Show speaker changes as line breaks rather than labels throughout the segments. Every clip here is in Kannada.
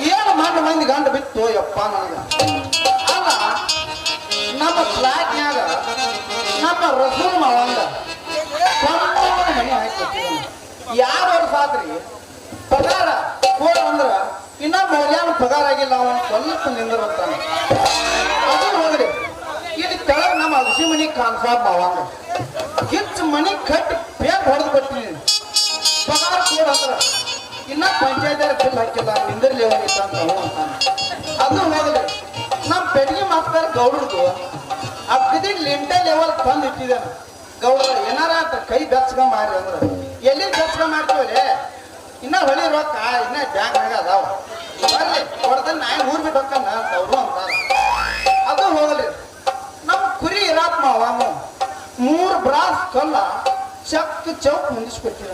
ಏನು ಮಣ್ಣು ಮಂದಿ ಗಂಡು ಬಿತ್ತು ಯಪ್ಪ ನನಗ ಅಲ್ಲ ನಮ್ಮ ಫ್ಲಾಟ್ನ್ಯಾಗ ನಮ್ಮ ರಸೂಲ್ ಮಾವಂದ ಮನೆ ಹಾಕಿ ಯಾವ ವರ್ಷ ಆದ್ರಿ ಪಗಾರ ಕೋಡ್ ಅಂದ್ರ ಇನ್ನ ಮೌಲ್ಯಾನ ಪಗಾರ ಆಗಿಲ್ಲ ಅವನು ಸ್ವಲ್ಪ ನಿಂದಿರಂತಾನೆ ಅದು ಹೋಗ್ರಿ ಇಲ್ಲಿ ಕೆಳಗ ನಮ್ಮ ಅಗಸಿ ಮನಿ ಕಾನ್ಸಾಬ್ ಮಾವಂದ ಹೆಚ್ಚು ಮನಿ ಕಟ್ಟಿ ಬೇಗ ಹೊಡೆದು ಕೊಡ್ತೀನಿ ಪಗಾರ ಕೋಡ್ ಅಂದ್ರ ಇನ್ನ ಪಂಚಾಯತ್ ಬಿಲ್ ಹಾಕಿಲ್ಲ ನಿಂದಿರ್ಲಿ ಹೋಗಿತ್ತ ಅಂತ ಅಂತಾನೆ ಅದು ಹೋಗಲಿ ನಮ್ಮ ಪೆಡ್ಗಿ ಮಾಸ್ತರ ಗೌಡ್ರದು ಅಕ್ಕದಿ ಲಿಂಟ ಲೆವೆಲ್ ತಂದು ಇಟ್ಟಿದ್ದಾನೆ ಗೌಡ್ರ ಏನಾರ ಅಂತ ಕೈ ಬೆಚ್ಚಗ ಮಾರಿ ಅಂದ್ರೆ ಎಲ್ಲಿ ಬೆಚ್ಚಗ ಮಾಡ್ತೀವಲ್ಲೇ ಇನ್ನ ಹೊಳಿ ರೊಕ್ಕ ಇನ್ನ ಬ್ಯಾಂಕ್ನಾಗ ಅದಾವ ಬರ್ಲಿ ಕೊಡ್ದ ನಾಯಿ ಊರ್ ಬಿಟ್ಟು ಹೋಗ್ತಾನ ಅವರು ಅಂತಾರ ಅದು ಹೋಗಲಿ ನಮ್ಮ ಕುರಿ ಇರಾಪ್ ಮಾವ 3 ಬ್ರಾಸ್ ಕಲ್ಲ ಚಕ್ ಚೌಕ್ ಹೊಂದಿಸ್ಕೊಟ್ಟಿದ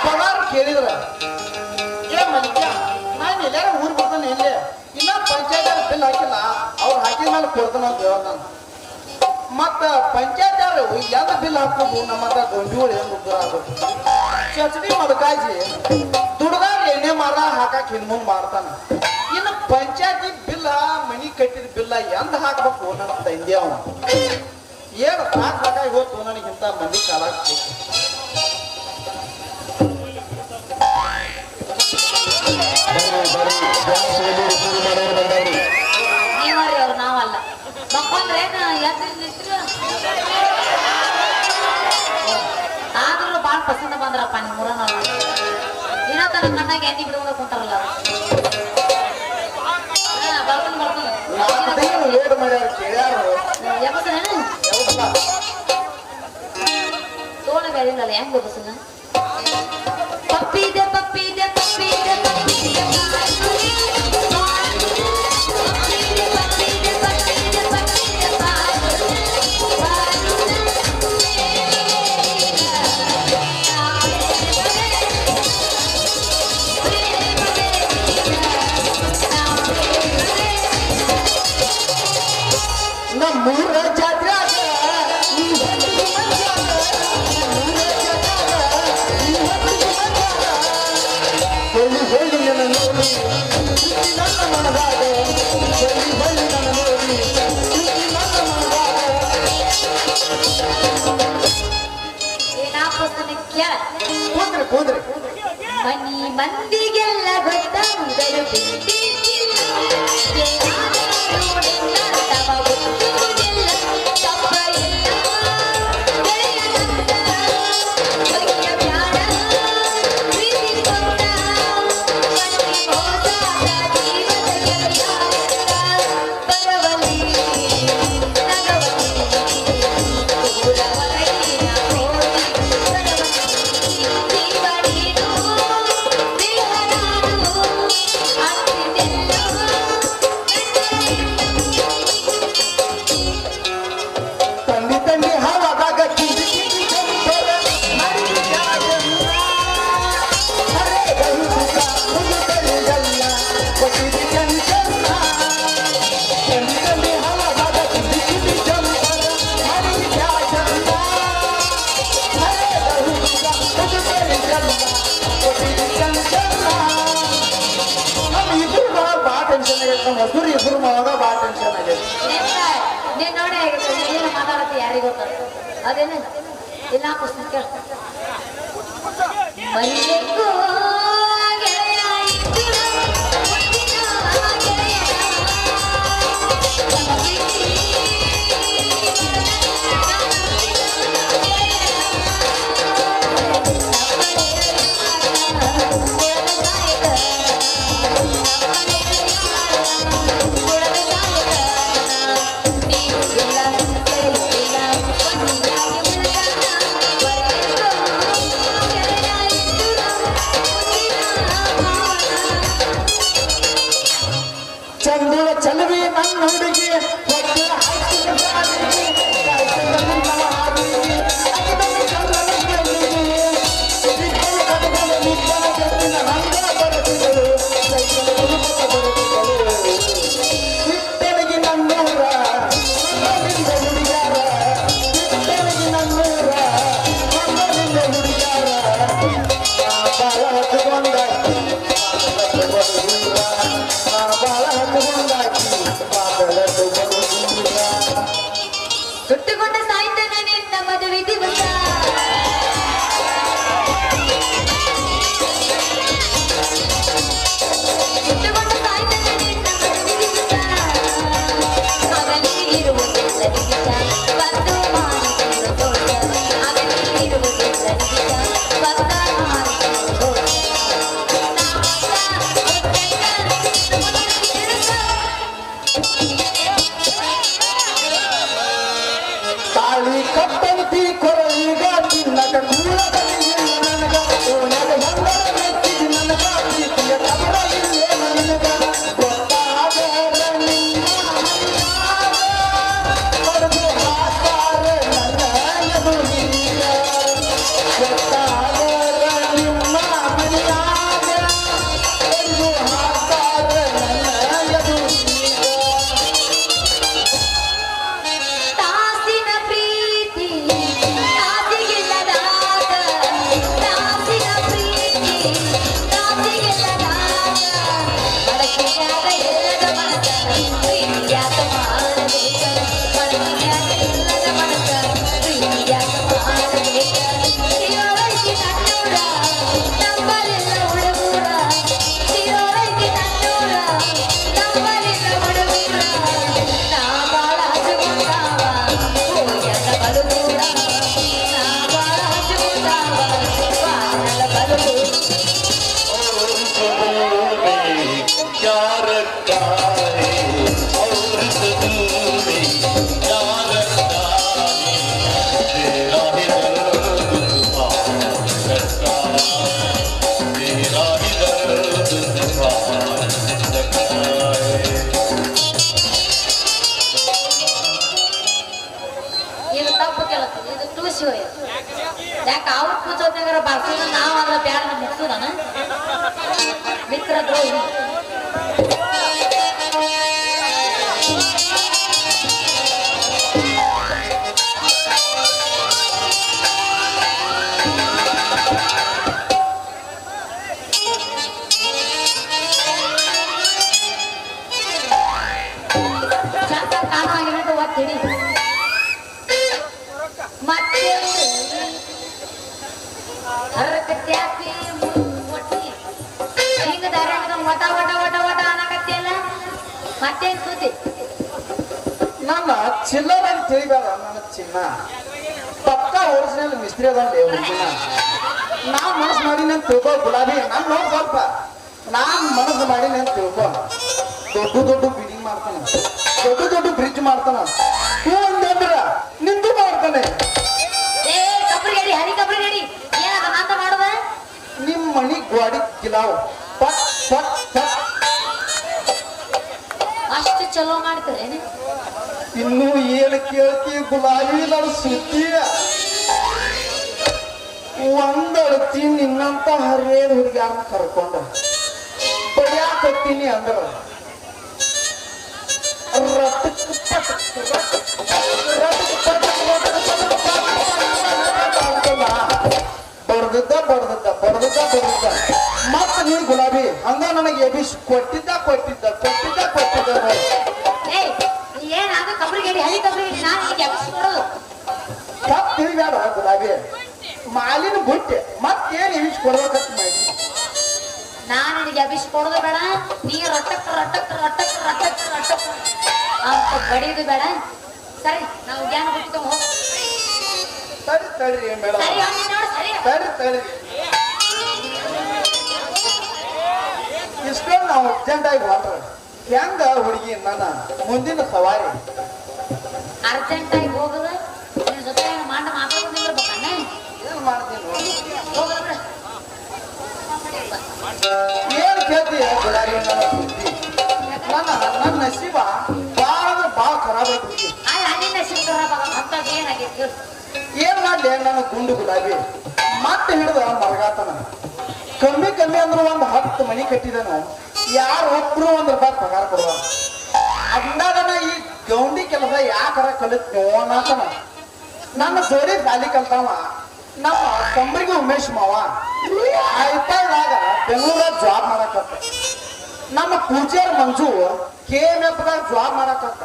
ಪಗಾರ ಕೇಳಿದ್ರ ಏ ಮಲಿಕ ನಾನು ಎಲ್ಲಾರ ಊರ್ ಬರ್ತಾನೆ ಎಲ್ಲೇ ಇನ್ನ ಪಂಚಾಯತ್ ಬಿಲ್ ಹಾಕಿಲ್ಲ ಅವ್ರು ಹಾಕಿದ ಮೇಲೆ ಕೊಡ್ತಾನ ಅಂತ ಹೇಳ ನಾನು ಮತ್ತ ಪಂಚಾಯತ್ ಎಂದ ಬಿಲ್ ಹಾಕೋದು ನಮ್ಮ ಗೊಂಬಿಗಳು ಏನ್ ದುಡ್ಡು ಆಗೋದು ಚಚಡಿ ಮಡಕಾಜಿ ದುಡ್ದಾರ ಎಣ್ಣೆ ಮಾರ ಹಾಕಕ್ ಹಿಂದ್ ಮಾಡ್ತಾನ ಇನ್ನು ಪಂಚಾಯತಿ ಬಿಲ್ ಮನಿ ಕಟ್ಟಿದ ಬಿಲ್ಲ ಎಂದ ಹಾಕ್ಬೇಕು ನನ್ನ ತಂದೆ ಅವ ಏನು ಸಾಕಾಗಿ ಹೋಗ್ತು ನನಗಿಂತ ಮಂದಿ ಕಾಲ
ಅವ್ರು ನಾವಲ್ಲ ಮಕ್ಕಂದ್ರೆ ಆದ್ರೂ ಬಾಳ ಪಸಂದ ಬಂದ್ರಪ್ಪ ನಿಮ್ ಊರನವ್ರು ಏನೋ ತರ ಕಣ್ಣಾಗ ಎಣ್ಣೆ ಬಿಡುವಾಗ ಕುಂತಾರಲ್ಲ ತೋಳ ಬೆಳಿಲ್ಲ ಹೆಂಗ್ ಬಸನ ಪಪ್ಪಿದೆ ಪಪ್ಪಿದೆ ಪಪ್ಪಿದೆ ಪಪ್ಪಿದೆ
ನಮ್ಮೂರ ಜಾತ್ರೆ ಕೂದ್ರಿ
ಮನಿ ಮಂದಿಗೆಲ್ಲ ಗೊತ್ತಾಗುವುದು
ಮಸೂರಿ ಇಬ್ರು ಮಾವಾಗ ಭಾಳ ಟೆನ್ಷನ್ ಆಗೈತಿ
ನೀನ್ ನೋಡಿ ಏನು ಮಾತಾಡತ್ತೆ ಯಾರಿಗೂ ಗೊತ್ತ ಅದೇನ ಇಲ್ಲ ಪುಸ್ತಕ ಕೇಳ ಮಲ್ಲಿಗೂ ದಿವಸ ಇಟ್ಟುಕೊಂಡು ಸಾಯ್ತೇನೆ ನಿನ್ನ ಪ್ರತಿ ದಿವಸ ಅಗಲಿ ಇರುವುದಿಲ್ಲ ನಿಮಿಷ ಬಂದು ಮಾಡಿಕೊಂಡು ದೋಷ ಅಗಲಿ ಇರುವುದಿಲ್ಲ ನಿಮಿಷ ಬಂದ ಮಾಡಿಕೊಂಡು ದೋಷ
ತಾಳಿ ಕಟ್ಟಂತಿ ಕೊರಳಿಗ ತಿನ್ನಕ ಕೂಳದಲ್ಲಿ ನನಗ ಓನಗ ಬಂದರ ಮೆಚ್ಚಿದ ನನಗ ಪ್ರೀತಿಯ ಕಬರ ಇಲ್ಲೇ ನನಗ ಗೊತ್ತಾದರ ನಿನ್ನ ಹೊಡೆದು ಹಾಕಾರ ನನ್ನ ಎದುರಿಗ ಗೊತ್ತಾದರ ನಿಮ್ಮ ಮನೆಯಾಗ ಹೊಡೆದು ಹಾಕಾರ ನನ್ನ ಎದುರಿಗ
ತಾಸಿನ ಪ್ರೀತಿ ತಾಸಿಗಿಲ್ಲದಾದ ತಾಸಿನ ಪ್ರೀತಿ ತಾಸಿಗಿಲ್ಲದಾದ ಬಳಕೆಯಾಗ ಇಲ್ಲದ ಮನಸ ಪ್ರೀತಿಯಾಗ ಮಾಡಬೇಕ ಬಳಕೆಯಾಗ ಇಲ್ಲದ ಮನಸ ಪ್ರೀತಿಯಾಗ ಮಾಡಬೇಕ ತಿರೋಳೈತಿ ನನ್ನೂರ ನಂಬಲಿಲ್ಲ ಹುಡುಗೂರ ತಿರೋಳೈತಿ ನನ್ನೂರ ನಂಬಲಿಲ್ಲ ಹುಡುಗೂರ ನಾ ಬಾಳ ಹಚ್ಚಿಕೊಂಡಾವ ಹೋಗ್ಯಾದ ಬಲುಗೂಡ ನಾ ಬಾಳ ಹಚ್ಚಿಕೊಂಡಾವ ಬಾಳ ಬಲುಗೂಡ ಇದು ತಪ್ಪು ಕೆಲಸ ಇದು ತುಳಸಿ ಹೋಯ ಯಾಕೆ ಅವ್ರ ಕೂಚೋದ್ನಾಗಾರ ಬಾರ್ಸೋದ ನಾವು ಅದ್ರ ಬ್ಯಾಡ ಮುಗ್ಸೋದನ ಮಿತ್ರ ದ್ರೋಹಿ ಚಂದ ಕಾಣುವಾಗಿನಟ್ಟು ಒತ್ತು ಹಿಡಿ ಮತ್ತೆ ಹರಕತ್ಯಾಕಿ ಒಟ್ಟಿ ಹಿಂಗ ದಾರ್ಯಾಗ ವಟ ವಟ ವಟ ವಟ ಅನ್ನಕತ್ತಿಯಲ್ಲ ಮತ್ತೇನ್ ಸುದ್ದಿ
ನನ್ನ ಚಿಲ್ಲರ ಅಂತ ತಿಳಿಬೇಡ ನನ್ನ ಚಿನ್ನ ಪಕ್ಕ ಒರಿಜಿನಲ್ ಮಿಸ್ತ್ರಿ ಅದಂತೆ ಹುಡುಗಿನ ನಾ ಮನಸ್ಸು ಮಾಡೀನಿ ಅಂತ ತಿಳ್ಕೊ ಗುಲಾಬಿ ನಾನು ನೋಡಿ ಸ್ವಲ್ಪ ನಾನ್ ಮನಸ್ಸು ಮಾಡೀನಿ ಅಂತ ತಿಳ್ಕೊ ದೊಡ್ಡ ದೊಡ್ಡ ಬಿಲ್ಡಿಂಗ್ ಮಾಡ್ತಾನೆ ದೊಡ್ಡ ದೊಡ್ಡ ಬ್ರಿಡ್ಜ್ ಮಾಡ್ತಾನ ಹೂ ಅಂದ್ರ ನಿಂದು ಮಾಡ್ತಾನೆ
ಏ ಕಬ್ರಿಗಡಿ ಹರಿ ಕಬ್ರಿಗಡಿ ಏನದ ಮಾತ ಮಾಡುವ
ನಿಮ್ ಮನಿ ಗೋಡಿ ಗಿಲಾವ್ ಪಟ್ ಪಟ್ ಪಟ್
ಅಷ್ಟು ಚಲೋ ಮಾಡ್ತಾರೇನೆ
ಇನ್ನು ಏನು ಕೇಳ್ತಿ ಗುಲಾಬಿ ನನ್ನ ಸುದ್ದಿ ಒಂದಳತಿ ನಿನ್ನಂತ ಹರಿಯದ ಹುಡುಗಿಯಾರನ್ನ ಕರ್ಕೊಂಡ ಬಡಿಯಾಕತ್ತೀನಿ ಅಂದ್ರ ಬಡ್ದದ್ದ ಮತ್ತ ನೀ ಗುಲಾಬಿ ಹಂಗ ನನಗೆ ಎಬಿಸ್ ಕೊಟ್ಟಿದ್ದ ನೋಡಿ
ಏ ಏನಾದ ಕಬ್ರಿಗಡಿ ಹರಿ ಕಬ್ರಿಗಡಿ ನಾನು ನಿನಗೆ ಎಬ್ಬಿಸ್ಕೊಡೋದು
ತಪ್ಪು ತಿಳಿಬೇಡ ಗುಲಾಬಿ ಮಾಲಿನ ಬುಟ್ಟೆ ಮತ್ತೇನು ಎಬಿಸ್ ಕೊಡ್ಬೇಕಂತ ಮಾಡಿ
ನಾನು ನಿನಗೆ ಎಬ್ಬಿಸ್ಕೊಡೋದು ಬೇಡ ನೀ ರೊಟ್ಟಕ್ ಅಂತ ಬಡಿಯೋದು ಬೇಡ ಸರಿ ನಾವು ಜ್ಞಾನ ಬಿಟ್ಟು ಹೋಗಿ
ತಡ್ರಿ ಮೇಡಮ್
ಸರಿ ಅವ್ನು ನೋಡು ಸರಿ
ತಡ್ರಿ ಇಷ್ಟೊಂದು ನಾವು ಅರ್ಜೆಂಟ್ ಆಗಿ ಹೊಂಟ್ರ ಹೆಂಗ ಹುಡುಗಿ ನನ್ನ ಮುಂದಿನ ಸವಾರಿ
ಅರ್ಜೆಂಟಾಗಿ ಹೋಗೋದು ನಿನ್ನ ಜೊತೆ ಮಾಡ ಮಾತಾಡ್ಕೊಂಡಿರ್ಬೇಕಣ್ಣ
ಏನ್ ಮಾಡ್ತೀನಿ
ಹೋಗೋದು ಬಿಡ
ಏನ್ ಕೇಳ್ತೀಯ ಗುಲಾಬಿ ನನ್ನ ಸುದ್ದಿ ನನ್ನ ನಸೀಬ ಭಾಳ ಅಂದ್ರೆ ಭಾಳ ಖರಾಬ್ ಐತಿ ಹುಡುಗಿ
ಅಲ್ಲ ನಿನ್ನ ಶಿವಕರ ಅಂತದ್ದು ಏನಾಗೈತಿ
ಏನ್ ಮಾಡ್ಲಿ ನನ್ನ ಗುಂಡು ಗುಲಾಬಿ ಮತ್ತೆ ಹಿಡಿದ ಮರಗಾತನ ಕಮ್ಮಿ ಅಂದ್ರೆ ಒಂದು 10 ಮನಿ ಕಟ್ಟಿದನು ಯಾರು ಒಬ್ರು ₹1 ಪಗಾರ ಕೊಡುವ ಅಂದಾಗನ ಈ ಗೌಂಡಿ ಕೆಲಸ ಯಾಕರ ಕಲಿತ್ ನೋನಾತನ ನನ್ನ ಜೋಡಿ ಸಾಲಿ ಕಲ್ತಾವ ನಮ್ಮ ಕಂಬರಿಗೆ ಉಮೇಶ್ ಮಾವ ಐಪಾಯ್ದಾಗ ಬೆಂಗಳೂರಾಗ ಜಾಬ್ ಮಾಡಕತ್ತ ನಮ್ಮ ಪೂಜಾರ್ ಮಂಜು KMF ದಾಗ ಜಾಬ್ ಮಾಡಕತ್ತ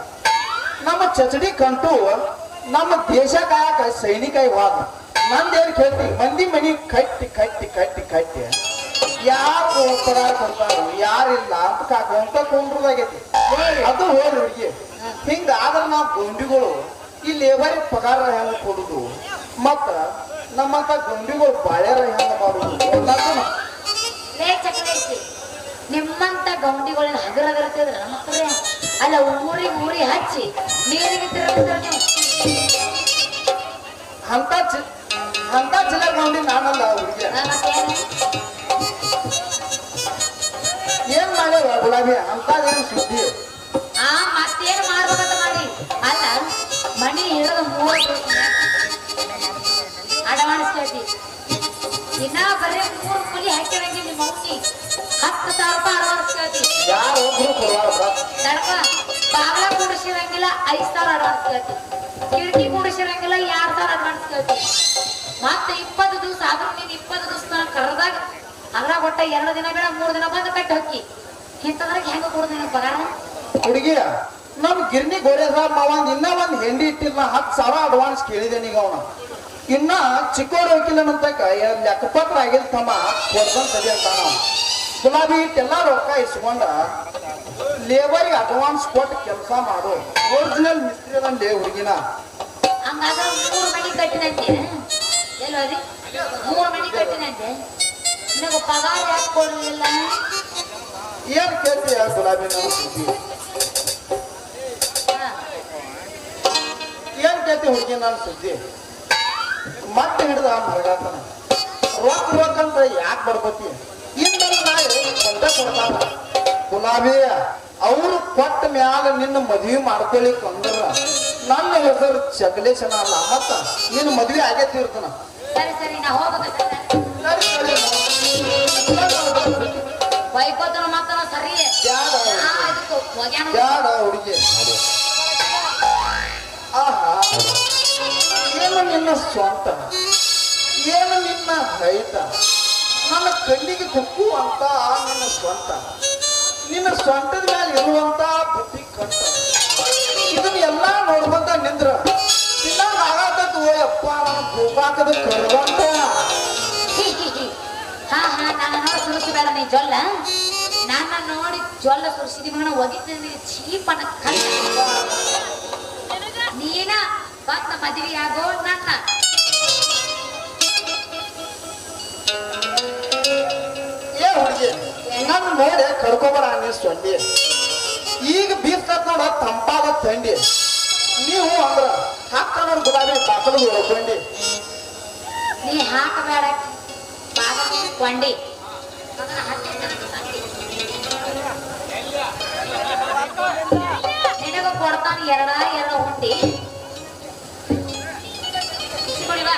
ನಮ್ಮ ಚಚಡಿ ಕಂಟು ನಮ್ಮ ದೇಶ ಕಾಯಕ ಸೈನಿಕ ಇವಾಗ ನಂದೇನು ಕೇಳ್ತಿ ಮಂದಿ ಮನಿ ಕಟ್ಟಿ ಕಟ್ಟಿ ಕಟ್ಟಿ ಕಟ್ಟಿ ಯಾರು ಪಗಾರ ಕೊಡ್ತಾರ ಯಾರಿಲ್ಲ ಅಂತ ಕಾಕೊಂತ ಕುಂಡ್ರದಾಗೈತಿ ಅದು ಹೋದ್ ಹುಡುಗಿ ಹಿಂಗ ಆದ್ರ ನಾವು ಗೊಂಡಿಗಳು ಈ ಲೇಬರಿಗೆ ಪಗಾರ ಹೆಂಗ ಕೊಡುದು ಮತ್ತ ನಮ್ಮಂತ ಗೊಂಡಿಗಳು ಬಾಳ್ಯಾರ ಹೆಂಗ ಮಾಡುದು ಎಲ್ಲಾರ್ಗೂನು.
ಲೇ ಚಕ್ರೇಶಿ ನಿಮ್ಮಂತ ಗೌಂಡಿಗಳನ್ನ ಹಗರಗರ್ತಿದ್ರ ನಮ್ಮ ಕಡೆ ಅಲ್ಲ ಊರಿ ಹಚ್ಚಿ ನೀರಿಗೆ ತಿರುಗಿದ್ರ ನೀವು
ಅಂತ ಚಿಲ್ಲ ಗೊಂಡಿ ನಾನಲ್ಲ ಹುಡುಗಿ
ಮತ್ತೇನು
ಏನ್ ಮಾಡ್ಯಾವ ಗುಲಾಬಿ ಅಂತದೇನು ಸುದ್ದಿ
ಮತ್ತೇನು ಮಾಡ್ಬೇಕಂತ ಮಾಡಿ ಅಲ್ಲ ಮಣಿ ಹಿಡಿದು 3 ಅಡ್ವಾನ್ಸ್ ಕೇಳ್ತಿ ಇನ್ನ ಬರೀ 3 ಕುಲಿ ಹಾಕಿರಂಗಿ ನಿಮ್ಮ ಮೌನಿ 10,000 ರೂಪಾಯಿ ಅಡ್ವಾನ್ಸ್ ಕೇಳ್ತಿ
ಯಾರು ಒಬ್ರು ಕೊಡುವ
ನಡ್ಕ ಬಾಗ್ಲ ಕೂಡಿಸಿರಂಗಿಲ್ಲ 5,000 ಅಡ್ವಾನ್ಸ್ ಕೇಳ್ತಿ ಕಿಟಕಿ ಕೂಡಿಸಿರಂಗಿಲ್ಲ 2,000 ಅಡ್ವಾನ್ಸ್ ಕೇಳ್ತಿ ಮತ್ತೆ 20 ದಿವಸ ಆದ್ರೂ ನೀನ್ 20 ದಿವಸ ಕರೆದಾಗ ಅದ್ರಾಗ ಒಟ್ಟ 2 ದಿನ ಬೇಡ 3 ದಿನ ಬಂದು ಕಟ್ಟಿ ಹೋಗಿ ಇಂಥದ್ರಾಗ ಹೆಂಗ ಕೊಡ್ತೀನಿ ಪಗಾರ
ಹುಡುಗಿಯ ನಮ್ ಗಿರ್ನಿ ಗೋರೆ ಸಾಬ್ ಮಾವಂಗ್ ಇನ್ನ ಒಂದ್ ಹೆಂಡಿ ಇಟ್ಟಿಲ್ಲ 10,000 ಅಡ್ವಾನ್ಸ್ ಕೇಳಿದೇನೆ ಈಗ ಅವನ ಇನ್ನ ಚಿಕ್ಕೋರು ಹೋಗಿಲ್ಲನಂತ ಲೆಕ್ಕಪತ್ರ ಆಗಿಲ್ ತಮ್ಮ ಕೊಡ್ಕೊಂಡ್ ಸರಿ ಅಂತ ನಾವು ಗುಲಾಬಿ ಇಟ್ಟೆಲ್ಲ ರೊಕ್ಕ ಇಸ್ಕೊಂಡ ಲೇಬರ್ಗೆ ಅಡ್ವಾನ್ಸ್ ಕೊಟ್ಟು ಕೆಲಸ ಮಾಡು ಒರಿಜಿನಲ್ ಮಿಸ್ತ್ರಿ ಅದನ್ಲೇ ಹುಡುಗಿನ
ಹಂಗಾದ್ರೆ 3 ಮನಿ ಕಟ್ಟಿನಂತೆ ಎಲ್ಲೋದಿ 3 ಮನಿ ಕಟ್ಟಿನಂತೆ ನಿನಗೆ ಪಗಾರ ಯಾಕೆ ಕೊಡಲಿಲ್ಲ
ಏನ್ ಕೇಳ್ತೀಯ ಗುಲಾಬಿ ನನ್ನ ಸುದ್ದಿ ಏನ್ ಕೇಳ್ತಿ ಹುಡುಗಿ ನನ್ನ ಸುದ್ದಿ ಮತ್ತೆ ಹಿಡ್ದ ಮರಗಾತನ ರೊಕ್ಕ ಅಂತ ಯಾಕೆ ಬಡ್ಕೋತಿ ಇಂದಲ್ಲ ನಾಳೆ ಕೊಂಡ ಕೊಡ್ತಾನ ಗುಲಾಬಿ ಅವ್ರು ಕೊಟ್ಟ ಮ್ಯಾಲ ನಿನ್ನ ಮದ್ವಿ ಮಾಡ್ಕೊಳಿಕ್ ಅಂದ್ರ ನನ್ನ ಹೆಸರು ಚಗಲೇಶನ ಅಲ್ಲ ಮತ್ತ ನಿನ್ನ ಮದ್ವಿ ಆಗೇತಿ ಇರ್ತಾನ
ಸರಿ ನಾ ಹೋಗ್ಬೇಕು ಬೈಕೋತನ ಮಾತನ ಸರಿ
ಬ್ಯಾಡ ಹುಡುಗಿ ಆಹಾ ಏನು ನಿನ್ನ ಸ್ವಂತ ಏನು ನಿನ್ನ ಹೈತ ನನ್ನ ಕಣ್ಣಿಗೆ ಕುಕ್ಕು ಅಂತ ನಿನ್ನ ಸ್ವಂತ ನಿನ್ನ ಸ್ವಂತದ ಮೇಲೆ ಇರುವಂತ ಬುದ್ಧಿ ಕಂಟ ಇದನ್ನ ಎಲ್ಲಾ ನೋಡ್ಕೊಂತ ನಿಂದ್ರ ತಿನ್ನಾಗತ್ತದ ಓಯಪ್ಪ ನನ್ನ ಗೋಪಾಕದ ಕರ್ವಂತ
ನಾನು ನೋಡಿ ಸುರಿಸಬೇಡ ನೀ ಜೊಲ್ಲ ನನ್ನ ನೋಡಿ ಜೊಲ್ಲ ಸುರಿಸಿದಿ ಮಗನ ಒಗಿತೀನಿ ಚೀಪನ ನೀನ ಬಂದ ಮದುವೆ ಆಗೋ ನನ್ನ
ಏ ಹುಡುಗಿ ನನ್ನ ನೋಡಿ ಕರ್ಕೊಬೇಡ ನೀ ಸೊಂಡಿ ಈಗ ಬೀಸ್ತತ್ ನೋಡ ತಂಪಾದ ಥಂಡಿ ನೀವು ಅಂದ್ರ ಹಾಕ ನೋಡ್ ಗುಲಾಬಿ ಬಾಕಲು ಹೊಡ್ಕೊಂಡಿ
ನೀ ಹಾಕಬೇಡ ಕೊಂಡಿ ನಿನಗ ಕೊಡ್ತಾನ 2 ಹುಂಡಿ ಕುಡಿವಾ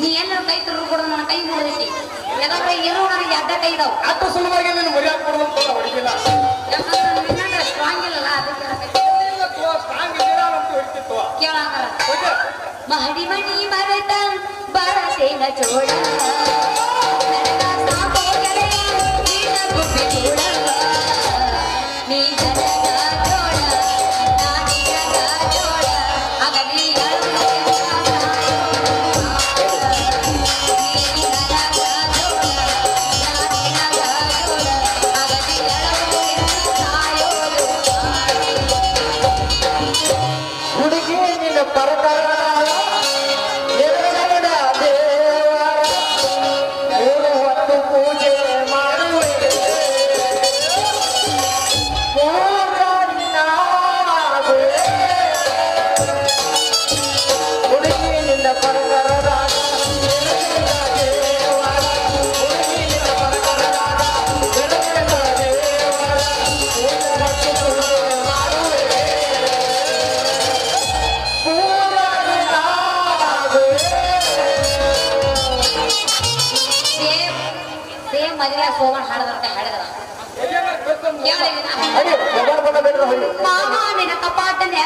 ನೀ ಎಲ್ಲರೂ ಕೈ ತುರು ಕೊಡು ನನ್ನ ಕೈ ಮುರಿದೈತಿ ಯಾಕಂದ್ರೆ ಇರೋ ನನಗೆ ಅಡ್ಡ ಕೈ ಇದಾವ
ಅಷ್ಟು ಸುಲಭವಾಗಿ ನೀನು ಮರ್ಯಾದೆ ಕೊಡೋದು ಹೊಡಿಲಿಲ್ಲ
ಯಾಕಂದ್ರೆ ನಿನ್ನಂದ್ರೆ ಸ್ಟ್ರಾಂಗ್ ಇಲ್ಲಲ್ಲ ಅದಕ್ಕೆ ಕೇಳಾಕರ ಮಹಡಿ ಮಣಿ ಮರೆತ ಬರತೇನ ಚೋಳ ನನಗ ಸಾಕೋ ಗೆಳೆಯ ನೀನ ಗುಬ್ಬಿ ಚೂಡ ನೀ ಜನಗ ಜೋಳ ನಾನಿಗ ಜೋಳ ಅಗಲಿ ಮದುವೆ ಸೋಮನ್ ಹಾಡದಂತ ಹೇಳಿದ್ರ ಮಾಮ ನಿನ್ನ ಕಪಾಟನೆ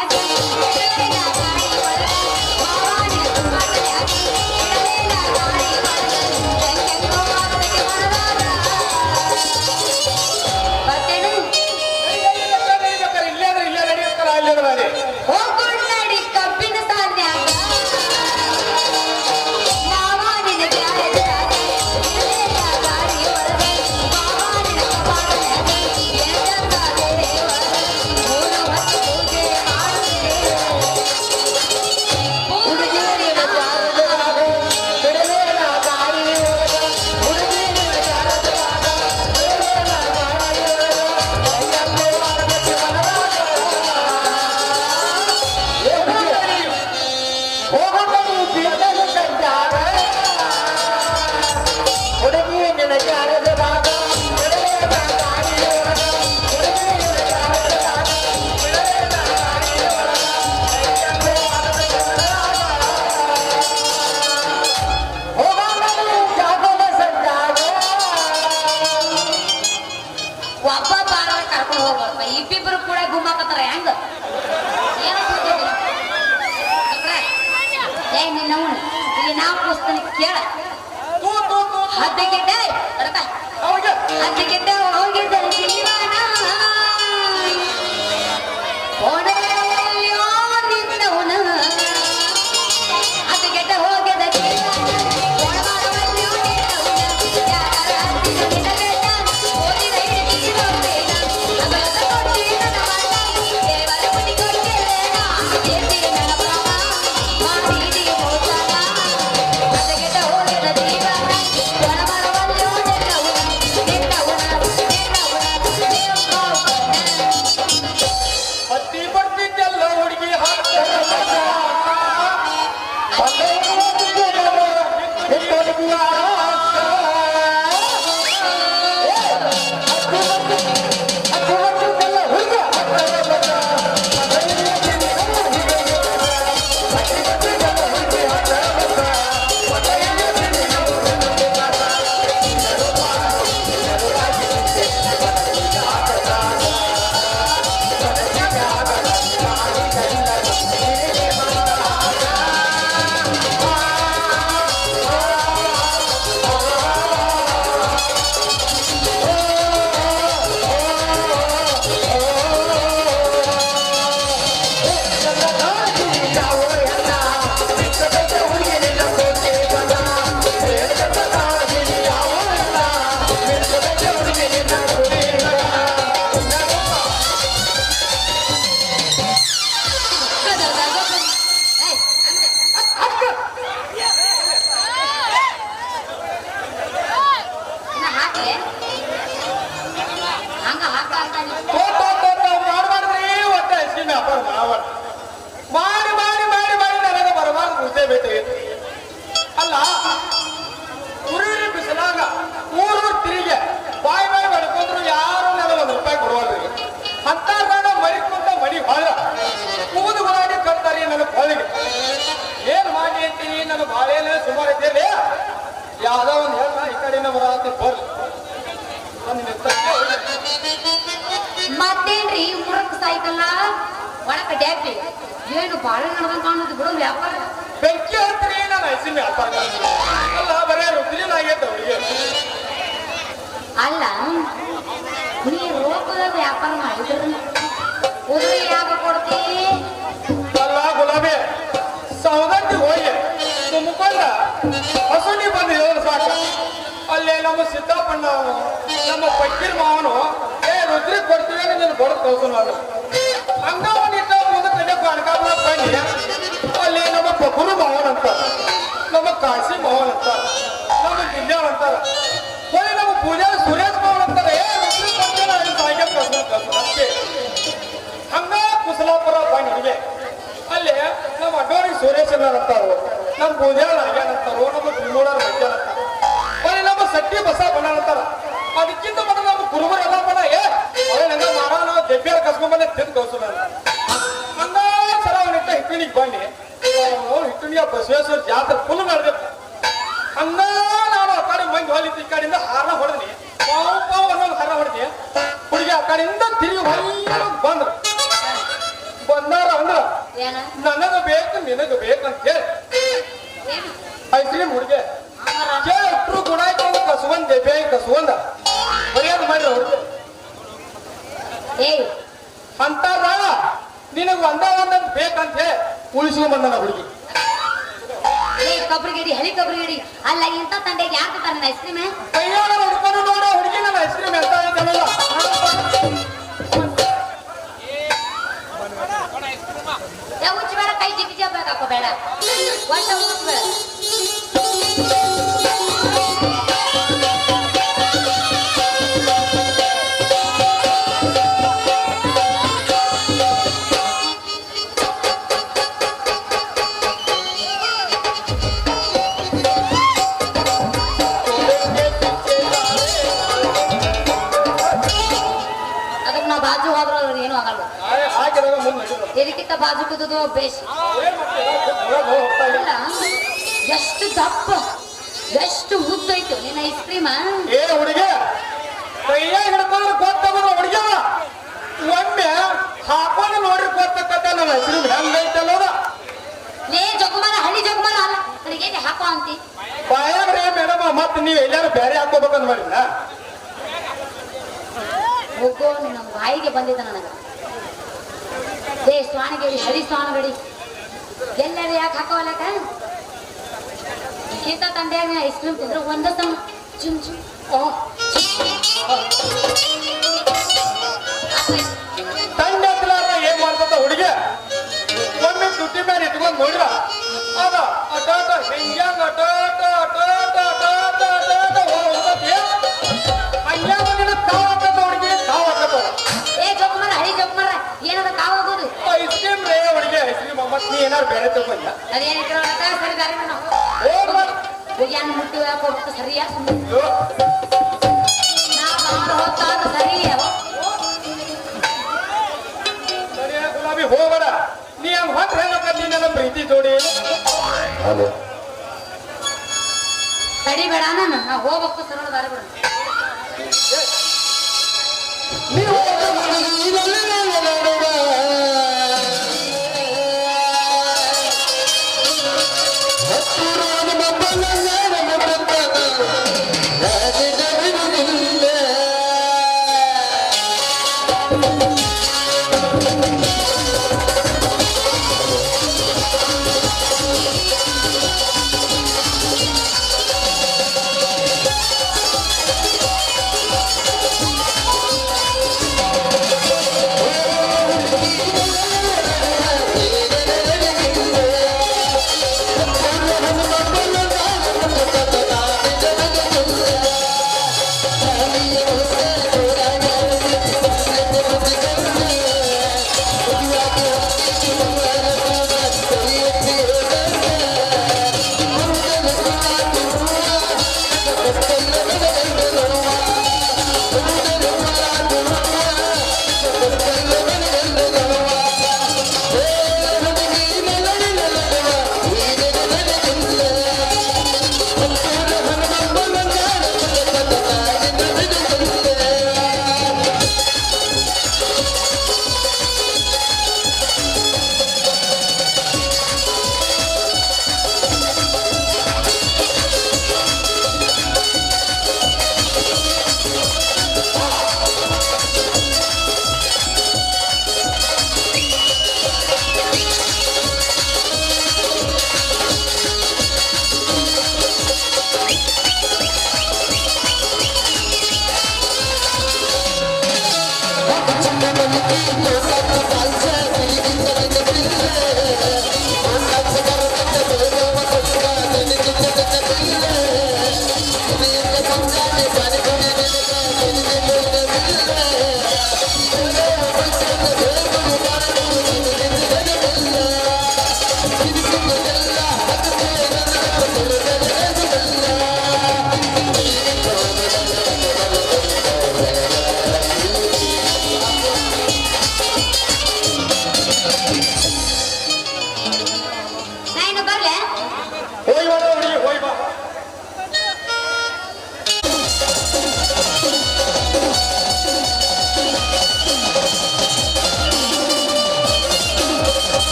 ಹೋಗ್ಕೊಂಡಿ ಕಬ್ಬಿನ ಸಾಲ್ನ್ಯಾಗ ಒಬ್ಬ ಬಾರ ಕರ್ಕೊಂಡು ಹೋಗ್ಬಾರ್ದ ಇಬ್ಬಿಬ್ರು ಕೂಡ ಗುಮ್ಮಾಕತ್ತಾರ ಹೆಂಗ ಏ ನಿನ್ನವನು ಇಲ್ಲಿ ನಾವು ಪುಸ್ತಕ ಕೇಳ ಹದ್ದಿಗಿದ್ದೆ ಹದ್ದಿಗಿದ್ದೆ ಹೋಗಿದ್ದ ಜೀವನ
ಅಲ್ಲ ಉರಿ ಬಿಸಿಲಾಗ ಊರು ತಿರುಗಿ ಬಾಯಿ ಬಡ್ಕೊಂಡ್ರು ಯಾರು ನನಗೆ ₹1 ಕೊಡುವಲ್ರಿ. ಅಂತ ಮರಿಕೊಂಡ ಮಡಿ ಹೊಳ ಕೂದು ಬರಾಡಿ ಕಟ್ತಾರಿ ನನ್ನ ಹೊಳಿಗೆ ಏನ್ ಮಾಡಿ ಅಂತೀನಿ. ನನ್ನ ಬಾಳೆನ ಸುಮಾರು ಇದ್ದೇನೆ ಯಾವ್ದೋ ಒಂದು ಹೇಳ್ದ ಈ ಕಡೆಯಿಂದ ಬರತ್ತೆ ಬರ್ಲಿ
ಮತ್ತೇನ್ರಿ ಮುರಕ್ ಸೈಕಲ್ಲ ಒಳಕ ಡ್ಯಾಪಿ ಏನು ಬಾಳೆ ನಡೆದಂಗ ಕಾಣೋದು ಬಿಡು ವ್ಯಾಪಾರ
ಬೆಂಕಿ ಹತ್ರಿ ನಾನು ಐಸಿಮೆ ವ್ಯಾಪಾರ ಅಲ್ಲ ಬರೇ ರುದ್ರಿನ ಆಗೈತೆ ಅವ್ರಿಗೆ.
ಅಲ್ಲ ನೀ ರೋಗದ ವ್ಯಾಪಾರ ಮಾಡಿದ್ರ ಉದುರಿ ಯಾಕ ಕೊಡ್ತಿ
ಅಲ್ಲ ಗುಲಾಬಿ ಸೌದತ್ತಿ ಹೋಗಿ ತುಂಬಿಕೊಂಡ ಹಸುನಿ ಬಂದು ಹೇಳ ಸಾಕ. ಅಲ್ಲೇ ನಮ್ಮ ಸಿದ್ದಪ್ಪಣ್ಣ ನಮ್ಮ ಪಕ್ಕೀರ್ ಮಾವನು ರುದ್ರಿ ಕೊಡ್ತೀವಿ ನೀನು ಬಡ ಕಳ್ಸೋನು ಅದು ಹಂಗ ಒಂದಿಟ್ಟ ಮುಂದೆ ಕಡೆಗೂ ಅಣಕಾಲ ಬನ್ನಿ. ಅಲ್ಲಿ ನಮ್ಮ ಪಕ್ಕೂರು ಮಾವನ್ ಅಂತಾರ, ನಮ್ಮ ಕಾಶಿ ಮಾವನ್ ಅಂತಾರ, ನಮ್ಮ ಗಿಂಜಾಳ್ ಅಂತಾರ, ಹೊಳಿ ನಮ್ಮ ಪೂಜಾ ಸುರೇಶ್ ಮಾವನ್ ಅಂತಾರೆ. ರುದ್ರಿ ಕೊಡ್ತೀವಿ ಸಾಯ್ಗೆ ಕಳ್ಸೋಕೆ ಹಂಗ ಕುಸಲಾಪುರ ಬನ್ನಿ ಹುಡುಗಿ. ಅಲ್ಲಿ ನಮ್ಮ ಅಡ್ಡೋರಿಗೆ ಸುರೇಶ್ ಅಂತಾರೋ, ನಮ್ಮ ಪೂಜಾಳ ಆಗ್ಯಾನ ಅಂತಾರೋ, ನಮ್ಮ ತಿಮ್ಮೋಡರ್ ಮಂಜಾನ ಅಂತಾರ, ಹೊಳಿ ನಮ್ಮ ಸಟ್ಟಿ ಬಸ ಬಣ್ಣ ಅಂತಾರ. ಅದಕ್ಕಿಂತ ಬಡ ನಮ್ಮ ಕುರುಬರು ಎಲ್ಲ ಬಡ ನಂಗ ಮಾರ ನಾವು ಜಬ್ಬಿಯಾರ ಕಸ್ಕೊಂಡ್ಬಂದೆ ತಿಂದು ಕಳ್ಸೋಣ ಹಂಗ ಸರ ಅವನಿಟ್ಟ ಹಿಟ್ಟಿಣಿಗೆ ಬನ್ನಿ. ಹಿಟ್ಟಿಣಿಯ ಬಸವೇಶ್ವರ ಜಾತ್ರೆ ಫುಲ್ ನಡೆದಪ್ಪ. ಹಂಗ ನಾನು ಆ ಕಡೆ ಮಂದಿ ಹೊಲಿದ್ದು ಈ ಕಡೆಯಿಂದ ಹಾರ ಹೊಡೆದ್ನಿ, ಪಾವು ಪಾವು ಅನ್ನೋದು ಹಾರ ಹೊಡೆದಿ. ಹುಡುಗಿ ಆ ಕಡೆಯಿಂದ ತಿರುಗಿ ಹೊಯ್ಯ ಬಂದ್ರು. ಬಂದಾರ ಅಂದ್ರ ನನಗ ಬೇಕು ನಿನಗ ಬೇಕಂತ ಹೇಳಿ ಐತ್ರಿ ಹುಡುಗಿ ಕೇಳಿಟ್ರು ಗುಣಾಯ್ಕೊಂಡು ಕಸುವಂದ್ ಜಬ್ಬಿ ಕಸುವಂದ ಬರೆಯೋದು ಮಾಡ್ರಿ ಹುಡುಗಿ ಅಂತಾರ. ನಿನಗ್ ಒಂದ ಬೇಕಂತ ಹೇಳಿ ಉಳಿಸ್ಕೊಂಡ್ ಬಂದ ಹುಡುಗಿ.
ಕಬ್ರಿಗೇಡಿ ಹಳಿ ಕಬ್ರಿಗೇಡಿ ಅಲ್ಲ ಇಂಥ ತಂಡೆಗೆ ಯಾಕೆ ನನ್ನ ಐಸ್ ಕ್ರೀಮ್
ಕೈಯಾಗ ಹುಡ್ಕೊಂಡು ನೋಡ ಹುಡುಗಿ ನನ್ನ ಐಸ್ ಕ್ರೀಮ್ ಎಂತ ಐತಲ್ಲ.
ಉಚ್ಚ ಬೇಡ ಕೈ ಜಿಗಿ ಜಬ್ಬ ಬೇಡ ಒಟ್ಟ ಉಚ್ಚ ಬೇಡ. ಬಾಜು ಹೋದ್ರ ಏನು ಆಗಲ್ಲ. ಇದಕ್ಕಿಂತ ಬಾಜು ಕೂದುದು ಬೇಸ್. ಎಷ್ಟು ದಪ್ಪ ಎಷ್ಟು ಮುದ್ದೈತು ನಿನ್ನ ಐಸ್ ಕ್ರೀಮ್.
ಏ ಹುಡುಗಿ ಕೈಯಾಗ ಹಿಡ್ಕೊಂಡ್ರೆ ಗೊತ್ತಾಗೋದು ಹುಡುಗಿ ಒಮ್ಮೆ ಹಾಕೊಂಡು ನೋಡ್ರಿ ಗೊತ್ತಕ್ಕತ್ತ ನನ್ನ ಐಸ್ ಕ್ರೀಮ್ ಹೆಂಗೈತಲ್ಲೋದ.
ಲೇ ಜಗುಮಾನ ಹಳ್ಳಿ ಜಗುಮಾನ ಅಲ್ಲ ನನಗೇನೆ ಹಾಕೋ ಅಂತಿ
ಬಾಯಾಗ್ರೆ ಮೇಡಮ್. ಮತ್ತೆ ನೀವು ಎಲ್ಲಾರು ಬೇರೆ ಹಾಕೋಬೇಕಂತ ಮಾಡಿಲ್ಲ
ಹೋಗೋ ನಿನ್ನ ಬಾಯಿಗೆ ಬಂದಿದ್ದ ನನಗ. ಲೇ ಸ್ವಾಣಿಗೇಡಿ ಹಳಿ ಸ್ವಾನಗಡಿ ಎಲ್ಲರೂ ಯಾಕೆ ಹಾಕೋವಲ್ಲಕ ಇಂಥ ತಂದೆಯಾಗ ಐಸ್ ಕ್ರೀಮ್ ತಿಂದ್ರೆ ಒಂದ ಸಮ ಚುಮ್ ಚುಮ್
ತಂಡ ಏನ್ ಮಾಡ್ತದ ಹುಡುಗಿ ಒಮ್ಮೆ ತುಟ್ಟಿ ಮೇಲೆ ಇಟ್ಕೊಂಡ್ ನೋಡ್ರ ಅದ ಅಟಾಟ ಹಿಂಗ್ಯಾಂಗ ಅಟಾಟ ಅಟಾಟ ಅಟಾಟ ಅಟಾಟ ಹಂಗ್ಯಾಂಗ ನಿನ್ನ ಕಾವ್ ಹಾಕತ್ತ ಹುಡುಗಿ ಕಾವ್ ಹಾಕತ್ತ.
ಏ ಜಗ್ಮರ ಹಳಿ ಜಗ್ಮರ ಏನದ ಕಾವಾಗೋದು
ಐಸ್ ಕ್ರೀಮ್ ರೇ ಹುಡುಗಿ ಐಸ್ ಕ್ರೀಮ್ ಮತ್ತೆ ನೀ ಏನಾರು ಬೇರೆ ತಗೊಂಡ
ಅದೇನಿದ್ರು ಸರಿ ದಾರಿ ಮಾಡು. ಹೋಗ್ಯಾನ ಮುಟ್ಟಿ ಹೋಗಕ್ಕೆ ಹೋಗ್ಬಿಟ್ಟು ಸರಿಯಾ ನಾವು ಹೊತ್ತಾದ ಸರಿ ಅವ
ಸರಿಯಾ ಗುಲಾಬಿ ಹೋಗಬೇಡ ನೀ ಹಂಗ ಹೊತ್ತ ಹೇಳಕ ನೀನೆಲ್ಲ ಪ್ರೀತಿ ಜೋಡಿ
ತಡಿ ಬೇಡ ನಾನು ಹೋಗ್ಬೇಕು ಸರಳ ದಾರಿ ಬಿಡ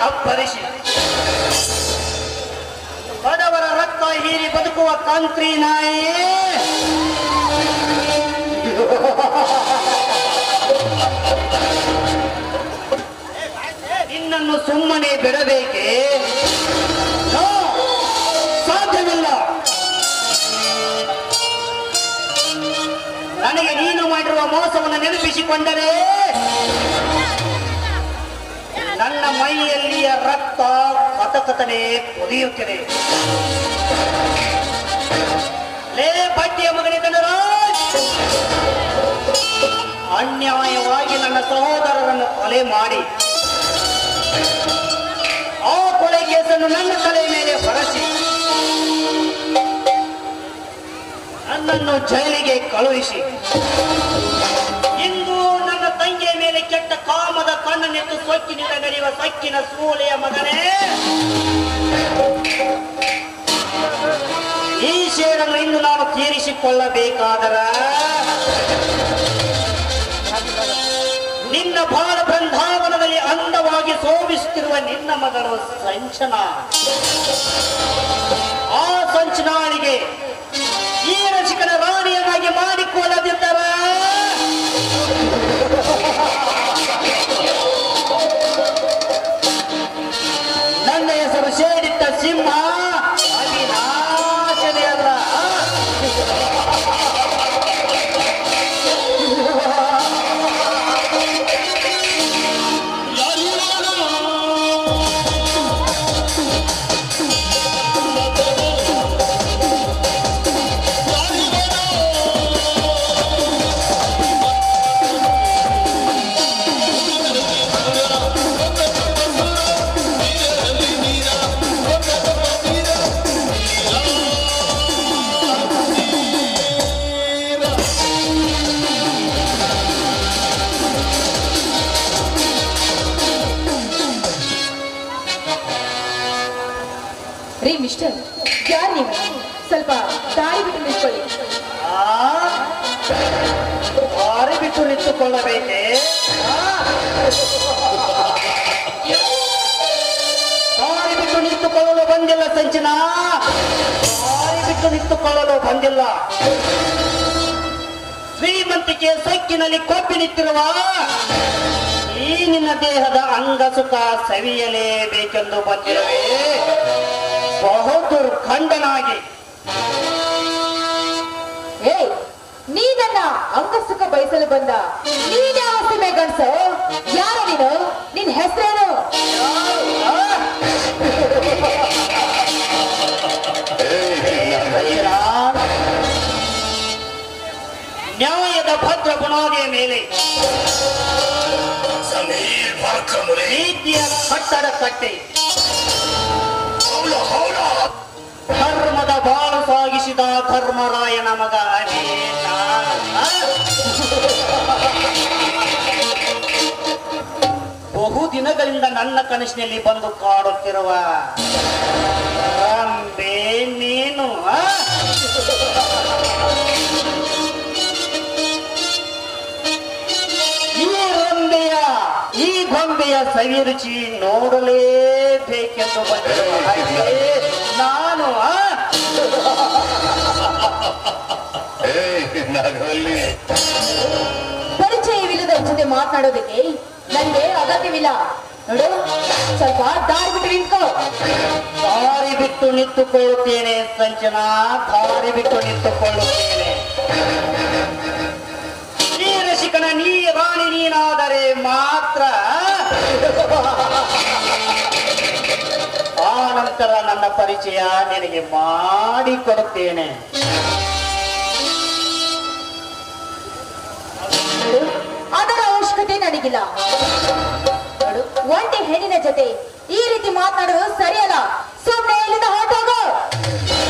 ಅಪ್ಪರಿಸಿ ಬಡವರ ರಕ್ತ ಹೀರಿ ಬದುಕುವ ಕಾಂತ್ರಿ ನಾಯಿ ನಿನ್ನನ್ನು ಸುಮ್ಮನೆ ಬಿಡಬೇಕೆ? ಸಾಧ್ಯವಿಲ್ಲ. ನನಗೆ ನೀನು ಮಾಡಿರುವ ಮೋಸವನ್ನು ನೆನಪಿಸಿಕೊಂಡರೆ ನನ್ನ ಮೈಯಲ್ಲಿಯ ರಕ್ತ ಕಥಕಥನೆ ಕುದಿಯುತ್ತಿದೆ. ಲೇ ಪಟ್ಟಿಯ ಮಗನೇ ಧನರಾಜ್, ಅನ್ಯಾಯವಾಗಿ ನನ್ನ ಸಹೋದರರನ್ನು ಕೊಲೆ ಮಾಡಿ ಆ ಕೊಲೆ ಕೇಸನ್ನು ನನ್ನ ತಲೆ ಮೇಲೆ ಹೊರಸಿ ನನ್ನನ್ನು ಜೈಲಿಗೆ ಕಳುಹಿಸಿ ಇಂದು ನನ್ನ ತಂಗಿಯ ಮೇಲೆ ಕೆಟ್ಟ ಕಾಮದ ಕಣ್ಣನ್ನೆತ್ತು ಸೊಕ್ಕಿನಿಂದ ನಡೆಯುವ ಸೊಕ್ಕಿನ ಸೂಳೆಯ ಮಗನೇ, ತೀರಿಸಿಕೊಳ್ಳಬೇಕಾದರ ನಿನ್ನ ಬಾಳ ಬೃಂದಾವನದಲ್ಲಿ ಅಂದವಾಗಿ ಶೋಭಿಸುತ್ತಿರುವ ನಿನ್ನ ಮಗಳು ಸಂಚನ. ಆ ಸಂಚನಾಳಿಗೆ ಈ ರಸಿಕನ ರಾಣಿಯನ್ನಾಗಿ ಮಾಡಿಕೊಳ್ಳದಿದ್ದರ ನನ್ನ ಹೆಸರು ಸೇಡಿಟ್ಟ ಸಿಂಹ ಅವಿನಾಶನೇ ಅಲ್ಲ.
ರೀ ಮಿಸ್ಟರ್, ಯಾರು ನೀವು? ಸ್ವಲ್ಪ ದಾರಿ ಬಿಟ್ಟು ನಿಂತ್ಕೊಳ್ಳಿ.
ದಾರಿ ಬಿಟ್ಟು ನಿಂತುಕೊಳ್ಳಬೇಕೆ? ದಾರಿ ಬಿಟ್ಟು ನಿಂತುಕೊಳ್ಳಲು ಬಂದಿಲ್ಲ ಸಂಚನ, ದಾರಿ ಬಿಟ್ಟು ನಿಂತುಕೊಳ್ಳಲು ಬಂದಿಲ್ಲ. ಶ್ರೀಮಂತಿಕೆ ಸೊಕ್ಕಿನಲ್ಲಿ ಕೊಬ್ಬಿ ನಿಂತಿರುವ ಈ ನಿನ್ನ ದೇಹದ ಅಂಗಸುಖ ಸವಿಯಲೇಬೇಕೆಂದು ಬಂದಿರುವೆ. ಬಹುದೂರ್ ಖಂಡನಾಗಿ
ಏ, ನೀ ನನ್ನ ಅಂಗಸುಖ ಬಯಸಲು ಬಂದ ನೀನ್ಯಾವ ಸೀಮೆ ಗಂಡ್ಸು? ಯಾರ ನೀನು? ನಿನ್ ಹೆಸರೇನು?
ನ್ಯಾಯದ ಭದ್ರ ಗುಣಾದಿಯ ಮೇಲೆ ರೀತಿಯ ಕಟ್ಟಡ ಕಟ್ಟಿ ಧರ್ಮದ ಬಾಳು ಸಾಗಿಸಿದ ಧರ್ಮರಾಯನ ಮಗ ಬಹು ದಿನಗಳಿಂದ ನನ್ನ ಕನಸಿನಲ್ಲಿ ಬಂದು ಕಾಡುತ್ತಿರುವ ರಂಬೆ ನೀನು. ಈ ಗೊಂಬೆಯ ಸವಿ ರುಚಿ ನೋಡಲೇಬೇಕೆಂದು ಬಂದಿರುವ ಹಾಗೆ ನಾನು
ಪರಿಚಯವಿಲ್ಲದ ಜೊತೆ ಮಾತನಾಡೋದಕ್ಕೆ ನನಗೆ ಅಗತ್ಯವಿಲ್ಲ. ನೋಡು, ಸ್ವಲ್ಪ ದಾರಿ ಬಿಟ್ಟು ನಿಂತ್ಕೋ.
ದಾರಿ ಬಿಟ್ಟು ನಿಂತುಕೊಳ್ಳುತ್ತೇನೆ ಸಂಚನ, ದಾರಿ ಬಿಟ್ಟು ನಿಂತುಕೊಳ್ಳುತ್ತೇನೆ. ನೀ ರಸಿಕನ, ನೀ ರಾಣಿ ನೀನಾದರೆ ಮಾತ್ರ ಆ ನಂತರ ನನ್ನ ಪರಿಚಯ ನಿನಗೆ ಮಾಡಿಕೊಡುತ್ತೇನೆ.
ಅದರ ಅವಶ್ಯಕತೆ ನನಗಿಲ್ಲ. ನೋಡು, ಒಂಟಿ ಹೆಣ್ಣಿನ ಜೊತೆ ಈ ರೀತಿ ಮಾತನಾಡೋದು ಸರಿಯಲ್ಲ. ಸುಮ್ಮನೆ ಇಲ್ಲಿಂದ ಹೊರಟೋಗು.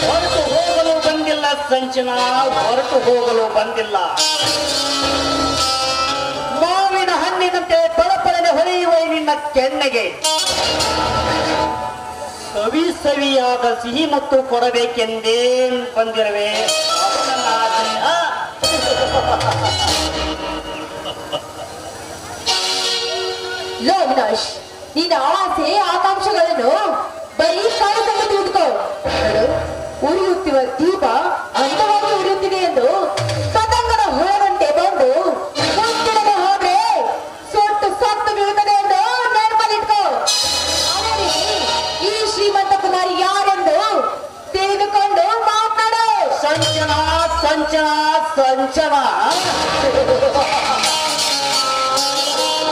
ಹೊರಟು ಹೋಗಲು ಬಂದಿಲ್ಲ ಸಂಚನ, ಹೊರಟು ಹೋಗಲು ಬಂದಿಲ್ಲ. ಮಾವಿನ ಹಣ್ಣಿನಂತೆ ಪಳಪಳನೆ ಹೊಳೆಯುವ ನಿನ್ನ ಕೆನ್ನೆಗೆ ಸವಿ ಸವಿಯಾದ ಸಿಹಿ ಮತ್ತು ಕೊಡಬೇಕೆಂದೇನ್ ಬಂದಿರುವೆ. ಅವನನ್ನ
ಲೋ ವಿನಾಶ್, ನಿನ್ನ ಆಸೆ ಆಕಾಂಕ್ಷೆಗಳನ್ನು ಬರೀ ಕಾಲದಲ್ಲಿ ತಿಳಿದುಕೋ. ಉರಿಯುತ್ತಿರುವ ದೀಪ ಅಂದವಾಗಿ ಉರಿಯುತ್ತಿದೆ ಎಂದು ಪತಂಗನ ಹೊರಗಂಟೆ ಬಂದು ಮುಂದಿಡದೆ ಹೋದ್ರೆ ಸೊಟ್ಟು ಸತ್ತು ಬೀಳುತ್ತದೆ ಎಂದು ನೆನಪಲ್ಲಿಟ್ಕೋ. ಅವನೇ ಈ ಶ್ರೀಮಂತ ಕುಮಾರಿ ಯಾರೆಂದು ತಿಳಿದುಕೊಂಡು ಮಾತನಾಡು.
ಸಂಚನ ಸಂಚನ ಸಂಚನ,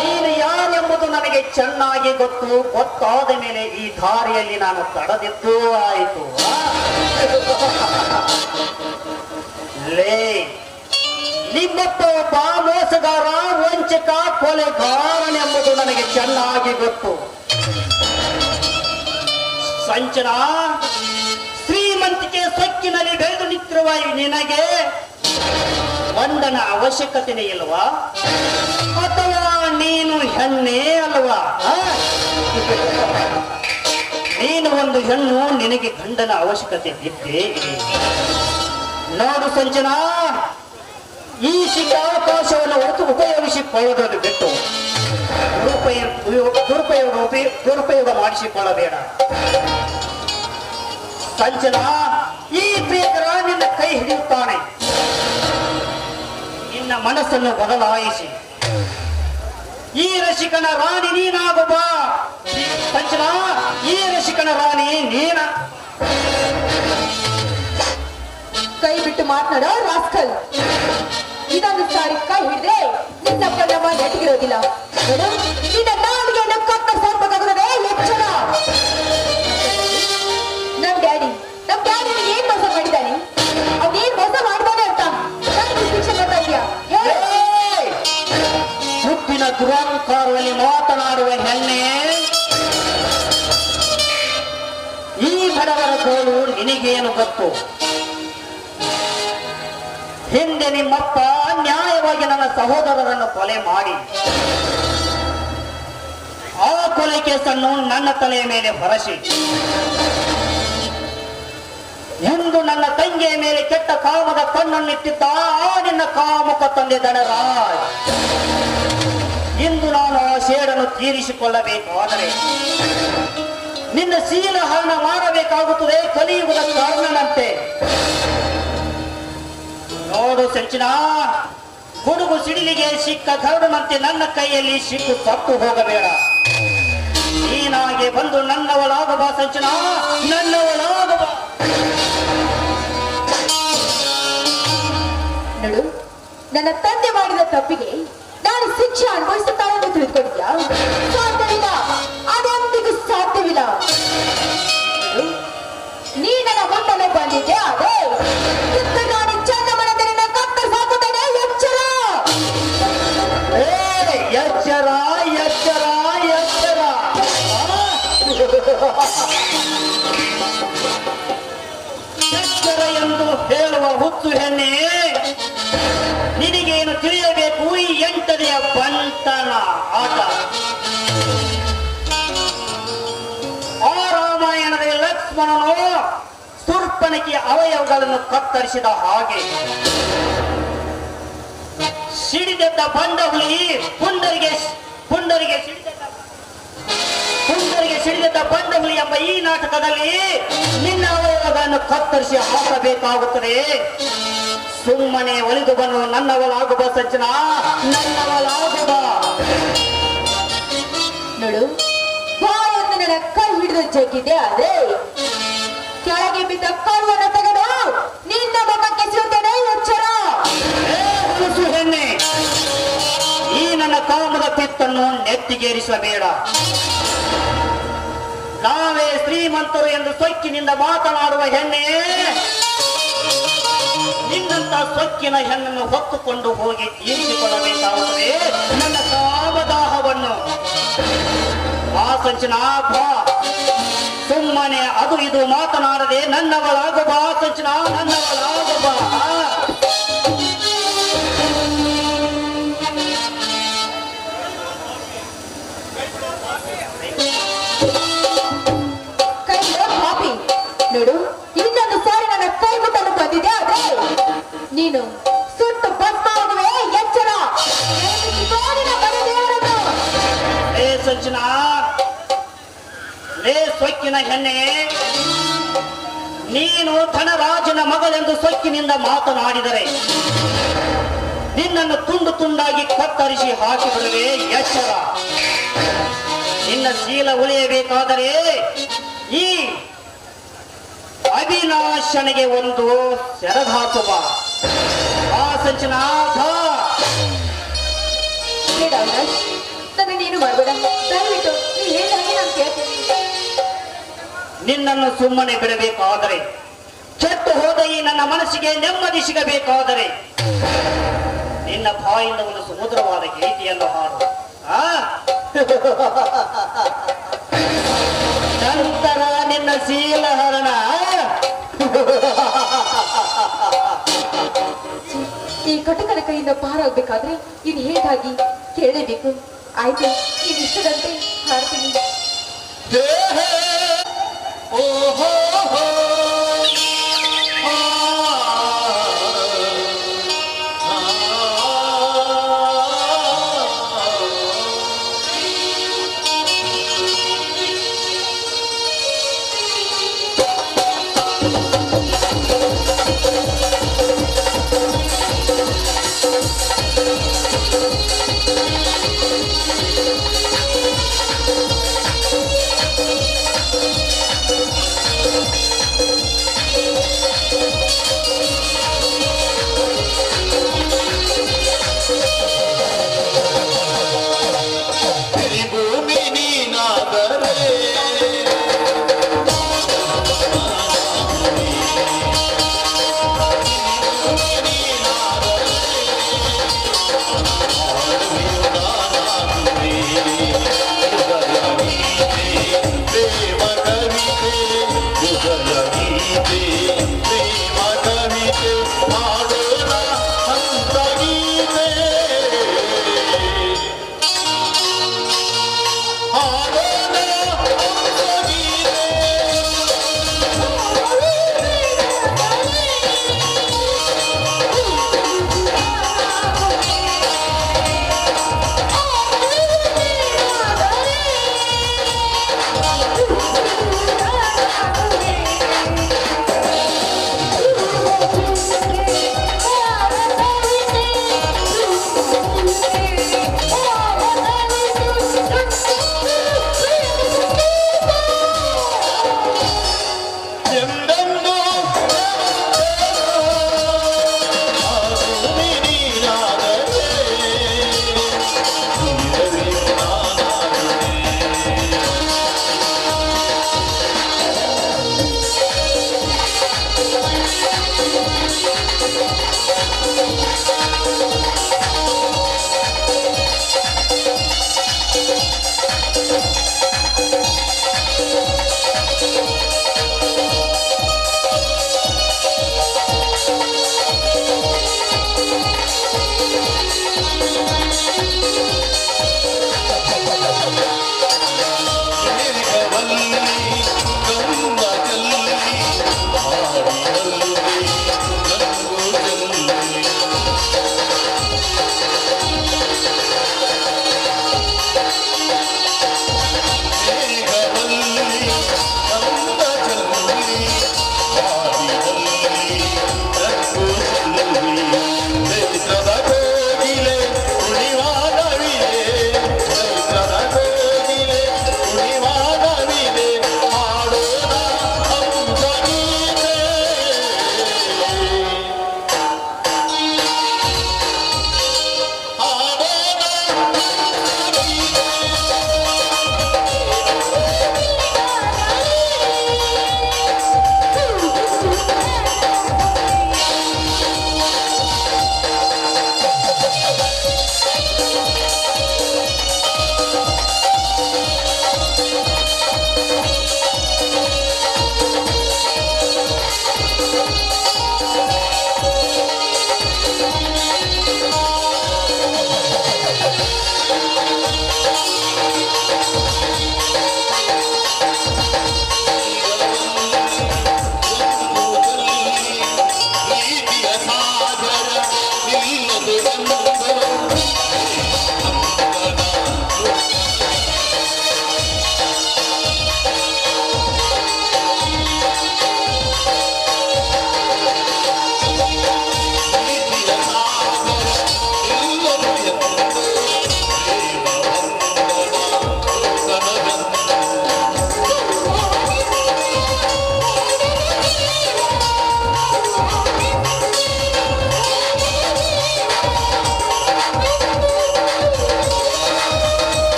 ನೀನು ಯಾರೆಂಬುದು ನನಗೆ ಚೆನ್ನಾಗಿ ಗೊತ್ತಾದ ಮೇಲೆ ಈ ದಾರಿಯಲ್ಲಿ ನಾನು ತಡೆದಿದ್ದೂ ಆಯಿತು. ಲೇ, ನಿಮ್ಮಪ್ಪ ಒಬ್ಬ ಮೋಸಗಾರ, ವಂಚಕ, ಕೊಲೆಗಾರನೆಂಬುದು ನನಗೆ ಚೆನ್ನಾಗಿ ಗೊತ್ತು. ಸಂಚನ, ಶ್ರೀಮಂತಿಕೆ ಸೊಕ್ಕಿನಲ್ಲಿ ಬೆಳೆದು ನಿಂತಿರುವ ನಿನಗೆ ಗಂಡನ ಅವಶ್ಯಕತೆನೇ ಇಲ್ವಾ? ಅಥವಾ ನೀನು ಹೆಣ್ಣೇ ಅಲ್ವಾ? ನೀನು ಒಂದು ಹೆಣ್ಣು, ನಿನಗೆ ಗಂಡನ ಅವಶ್ಯಕತೆ ಇದ್ದೇ ಇದೆ. ನೋಡು ಸಂಜನಾ, ಈ ಸಿಕ್ಕ ಅವಕಾಶವನ್ನು ಉಪಯೋಗಿಸಿಕೊಳ್ಳೋದನ್ನು ಬಿಟ್ಟು ದುರುಪಯೋಗ ಮಾಡಿಸಿಕೊಳ್ಳಬೇಡ. ಸಂಜನಾ, ಈ ಪ್ರಿಯಕರ ನಿನ್ನ ಕೈ ಹಿಡಿಯುತ್ತಾನೆ. ನಿನ್ನ ಮನಸ್ಸನ್ನು ಬದಲಾಯಿಸಿ ಈ ರಸಿಕನ ರಾಣಿ ನೀನಾಗು ಬಾ. ಸಂಜನಾ, ಈ ರಸಿಕನ ರಾಣಿ ನೀನ.
ಕೈ ಬಿಟ್ಟು ಮಾತನಾಡೋ ರಾಸ್ಕಲ್. ಇದೊಂದು ಸಾರಿ ಕೈ ಹಿಡಿದ್ರೆ ನಿನ್ನ ನಮ್ಮ ನೆಟ್ಟಿಗಿರೋದಿಲ್ಲ. ನೋಡು, ನಿನ್ನ ನಾಲಿಗೆಯನ್ನು ಕತ್ತರಿಸಬೇಕಾಗುತ್ತದೆ. ಎಚ್ಚರ. ನಮ್ ಡ್ಯಾಡಿ ಏನ್ ಮೋಸ ಮಾಡಿದ್ದಾನೆ? ಅವನೇನ್ ಮೋಸ ಮಾಡ್ತಾನೆ ಅಂತ ನನಗೆ ಶಿಕ್ಷೆ ಬರ್ತಾ ಇದೆಯಾ?
ಹುಟ್ಟಿನ ದುರಹಂಕಾರದಲ್ಲಿ ಮಾತನಾಡುವ ಹೆಣ್ಣೆ, ಈ ಬಡವರ ಗೋಳು ನಿನಗೇನು ಗೊತ್ತು? ಹಿಂದೆ ನಿಮ್ಮಪ್ಪ ನ್ಯಾಯವಾಗಿ ನನ್ನ ಸಹೋದರರನ್ನು ಕೊಲೆ ಮಾಡಿ ಆ ಕೊಲೆ ಕೇಸನ್ನು ನನ್ನ ತಲೆಯ ಮೇಲೆ ಹೊರಸಿ ಎಂದು ನನ್ನ ತಂಗಿಯ ಮೇಲೆ ಕೆಟ್ಟ ಕಾಮದ ಕಣ್ಣನ್ನಿಟ್ಟಿದ್ದ ಆ ನಿನ್ನ ಕಾಮುಕ ತಂದೆ ದಣರಾಜ್. ಇಂದು ನಾನು ಆ ಸೇಡನ್ನು ತೀರಿಸಿಕೊಳ್ಳಬೇಕಾದರೆ ನಿನ್ನ ಶೀಲ ಹರಣ ಮಾಡಬೇಕಾಗುತ್ತದೆ ಕಲಿಯುವುದ ಕಾರಣನಂತೆ. ನೋಡು ಸಂಚನಾ, ಗುಡುಗು ಸಿಡಿಲಿಗೆ ಸಿಕ್ಕ ಗರುಡನಂತೆ ನನ್ನ ಕೈಯಲ್ಲಿ ಸಿಕ್ಕು ಸತ್ತು ಹೋಗಬೇಡ. ನೀನಾಗೆ ಬಂದು ನನ್ನವಳಾಗಬ ಸಂಚನಾ, ನನ್ನವಳಾಗಬ.
ನೋಡು, ನನ್ನ ತಂದೆ ಮಾಡಿದ ತಪ್ಪಿಗೆ ನಾನು ಶಿಕ್ಷೆ ಅನುಭವಿಸುತ್ತಾಳೆ ಎಂದು ತಿಳಿದುಕೊಂಡಿದ್ಯಾ? ಸಾಧ್ಯವಿಲ್ಲ, ಅದೆಂದಿಗೂ ಸಾಧ್ಯವಿಲ್ಲ. ನೋಡು, ನೀ ನನ್ನ ಮುಂದೆ ಬಂದಿದ್ದೆ, ಅದೇ ನಾನು ಚಂದಮನದನ್ನ ಕತ್ತರಿಸಾಕುತ್ತೇನೆ. ಎಚ್ಚರ.
ಎಚ್ಚರ ಎಚ್ಚರ ಎಚ್ಚರ. ಎಚ್ಚರ ಎಂದು ಹೇಳುವ ಹುಚ್ಚು ಹೆಣ್ಣೆ, ನಿನಗೇನು ತಿಳಿಯಬೇಕು ಈ 8ನೆಯ ಬಂಟನ ಆಟ? ಆ ರಾಮಾಯಣದಲ್ಲಿ ಲಕ್ಷ್ಮಣನು ಶೂರ್ಪಣಖಿಯ ಅವಯವಗಳನ್ನು ಕತ್ತರಿಸಿದ ಹಾಗೆ ಸಿಡಿದೆದ್ದ ಬಂಡ ಹುಲಿ ಪುಂಡರಿಗೆ ಸಿಡಿದೆದ್ದ ಬಂಡ ಹುಲಿ ಎಂಬ ಈ ನಾಟಕದಲ್ಲಿ ನಿನ್ನ ಅವಯವಗಳನ್ನು ಕತ್ತರಿಸಿ ಹಾಕಬೇಕಾಗುತ್ತದೆ. ಸುಮ್ಮನೆ ಒಲಿದು ಬನ್ನು ನನ್ನವಳಾಗುವ ಸಜ್ಜನ, ನನ್ನವಳಾಗುವ.
ನೋಡು, ಬಾಯನ್ನು ನನ್ನ ಕೈ ಹಿಡಿದು ಜಗ್ಗಿದ್ದೆ, ಆದ್ರೆ ಕೆಳಗೆ ಬಿದ್ದ ಕರುವನ್ನು ತೆಗೆದು ನಿನ್ನ ಮುಖಕ್ಕೆ ಸಿಗುತ್ತೇನೆ. ಎಚ್ಚರ.
ಹುಲಸು ಹೆಣ್ಣೆ, ಈ ನನ್ನ ಕಾಮದ ಪಿತ್ತನ್ನು ನೆತ್ತಿಗೇರಿಸಬೇಡ. ನಾವೇ ಶ್ರೀಮಂತರು ಎಂದು ಸೊಕ್ಕಿನಿಂದ ಮಾತನಾಡುವ ಹೆಣ್ಣೆ, ನಿನ್ನಂತ ಸೊಕ್ಕಿನ ಹೆಣ್ಣನ್ನು ಹೊತ್ತುಕೊಂಡು ಹೋಗಿ ತೀರಿಸಿಕೊಳ್ಳಬೇಕಾಗುತ್ತದೆ ನನ್ನ ಕಾಮದಾಹವನ್ನು. ಆ ಸಂಚನಾ ಬಾ, ಸುಮ್ಮನೆ ಅದು ಇದು ಮಾತನಾಡದೆ ನನ್ನವಳಾಗ ಬಾ ಸಂಚನಾ, ನನ್ನವಳಾಗ ಬಾ.
ಪಾಪಿ, ನೋಡು, ಇನ್ನೊಂದು ಸಾರಿ ನನ್ನ ಕೈ ಮುಟ್ಟಲು ಬಂದಿದೆ, ಆದ್ರೆ ನೀನು ಸುಟ್ಟು ಭಸ್ಮವಾಗುವೆ. ಎಚ್ಚರ.
ಸಂಚನಾ, ಸೊಕ್ಕಿನ ಹೆಣ್ಣೆ, ನೀನು ಧನರಾಜನ ಮಗಳೆಂದು ಸೊಕ್ಕಿನಿಂದ ಮಾತನಾಡಿದರೆ ನಿನ್ನನ್ನು ತುಂಡು ತುಂಡಾಗಿ ಕತ್ತರಿಸಿ ಹಾಕಿಬಿಡುವೆ. ಎಚ್ಚರ. ನಿನ್ನ ಶೀಲ ಉಳಿಯಬೇಕಾದರೆ ಈ ಅವಿನಾಶನಿಗೆ ಒಂದು ಸೆರಗಾಸುವ. ಆ ಸಂಚನಾ ಬಾ.
ನನ್ನ ನೀನು ಮಾಡಬೇಡ, ದಯವಿಟ್ಟು ನೀ ಹೇಳಿದಂಗೆ ನಾನು ಕೇಳ್ತೀನಿ.
ನಿನ್ನನ್ನು ಸುಮ್ಮನೆ ಬಿಡಬೇಕಾದರೆ, ಕೆಟ್ಟು ಹೋದ ಈ ನನ್ನ ಮನಸ್ಸಿಗೆ ನೆಮ್ಮದಿ ಸಿಗಬೇಕಾದರೆ ನಿನ್ನ ಬಾಯಿಂದ ಒಂದು ಸುಮಧುರವಾದ ಗೀತೆಯನ್ನು ಹಾಡು. ನಂತರ ನಿನ್ನ ಶೀಲಹರಣ.
ಈ ಕಟಕನ ಕೈಯಿಂದ ಪಾರಾಗಬೇಕಾದ್ರೆ ಇನ್ನು ಹೇಗಾಗಿ ಕೇಳಬೇಕು. ಆಯ್ತು, ನೀನು ಇಷ್ಟದಂತೆ ಹಾಡ್ತೀನಿ.
ಓಹೋ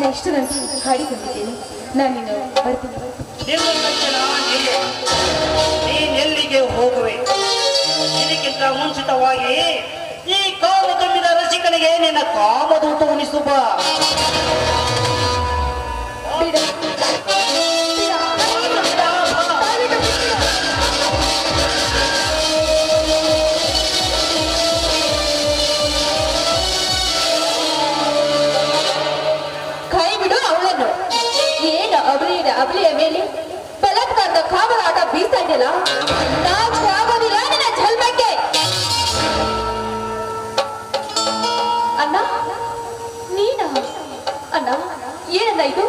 ನಿನ್ನ ಇಷ್ಟದಂತೆ ಹಾಡಿಕೊಂಡಿದ್ದೇನೆ. ನಾನು ನೀನು ಬರ್ತೀನಿ.
ನಿನ್ನ ತಕ್ಷಣ ನೀನೆಲ್ಲಿಗೆ ಹೋಗುವೆ? ಇದಕ್ಕಿಂತ ಮುಂಚಿತವಾಗಿ ಈ ಕಾಮ ತುಂಬಿದ ರಸಿಕನಿಗೆ ನಿನ್ನ ಕಾಮದೂತ ಉಣಿಸುವ.
ಬೇಡ. ಕೈ ಬಿಡು ಅವಳನ್ನು. ಏನು ಅವಳಿಯ ಮೇಲೆ ಬಲಾತ್ಕಾರದ ಕಾವಲಾಟ ಬೀಸ್ತಾ ಇದೆಯಲ್ಲ, ನಾಚಿಕೆ ಆಗೋದಿಲ್ಲ ನಿನ್ನ ಜನ್ಮಕ್ಕೆ. ಅಣ್ಣ, ನೀನ ಅಣ್ಣ, ಏನಲ್ಲ ಇದು?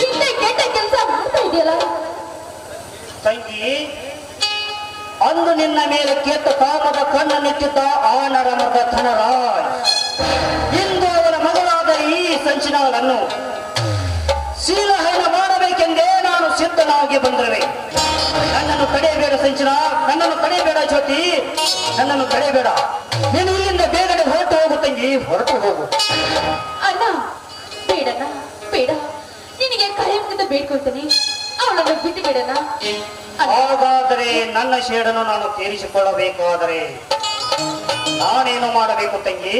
ಇಂಥ ಕೆಟ್ಟ ಕೆಲಸ ಮಾಡ್ತಾ ಇದೆಯಲ್ಲ.
ತಂಗಿ, ಅಂದು ನಿನ್ನ ಮೇಲೆ ಕೆಟ್ಟ ಕಾಮದ ಕಣ್ಣನ್ನೆತ್ತಿದ್ದ ಆ ನರಮಗ ಧನರಾಜ್ ಇಂದು ಅವರ ಮಗಳಾದ ಈ ಸಂಚಿನಾಳನ್ನು ಶೀಲಹರಣ ಮಾಡಬೇಕೆಂದೇ ನಾನು ಸಿದ್ಧನಾಗಿ ಬಂದಿರುವೆ. ನನ್ನನ್ನು ತಡೆಯಬೇಡ ಸಂಚಿನ, ನನ್ನನ್ನು ತಡೆಯಬೇಡ ಜ್ಯೋತಿ, ನನ್ನನ್ನು ತಡೆಯಬೇಡ. ನೀನು ಇಲ್ಲಿಂದ ಬೇಗನೆ ಹೊರಟು ಹೋಗು ತಂಗಿ, ಹೊರಟು ಹೋಗು.
ಅಣ್ಣ, ಬೇಡಣ್ಣ, ಬೇಡ. ನಿನಗೆ ಕೈ ಮುಗಿದು ಬೇಡ್ಕೊಳ್ತೇನೆ, ಅವಳನ್ನು ಬಿಟ್ಟು ಬಿಡಣ್ಣ.
ಹಾಗಾದರೆ ನನ್ನ ಶೇಡನ್ನು ನಾನು ತೀರಿಸಿಕೊಳ್ಳಬೇಕಾದರೆ ನಾನೇನು ಮಾಡಬೇಕು ತಂಗಿ?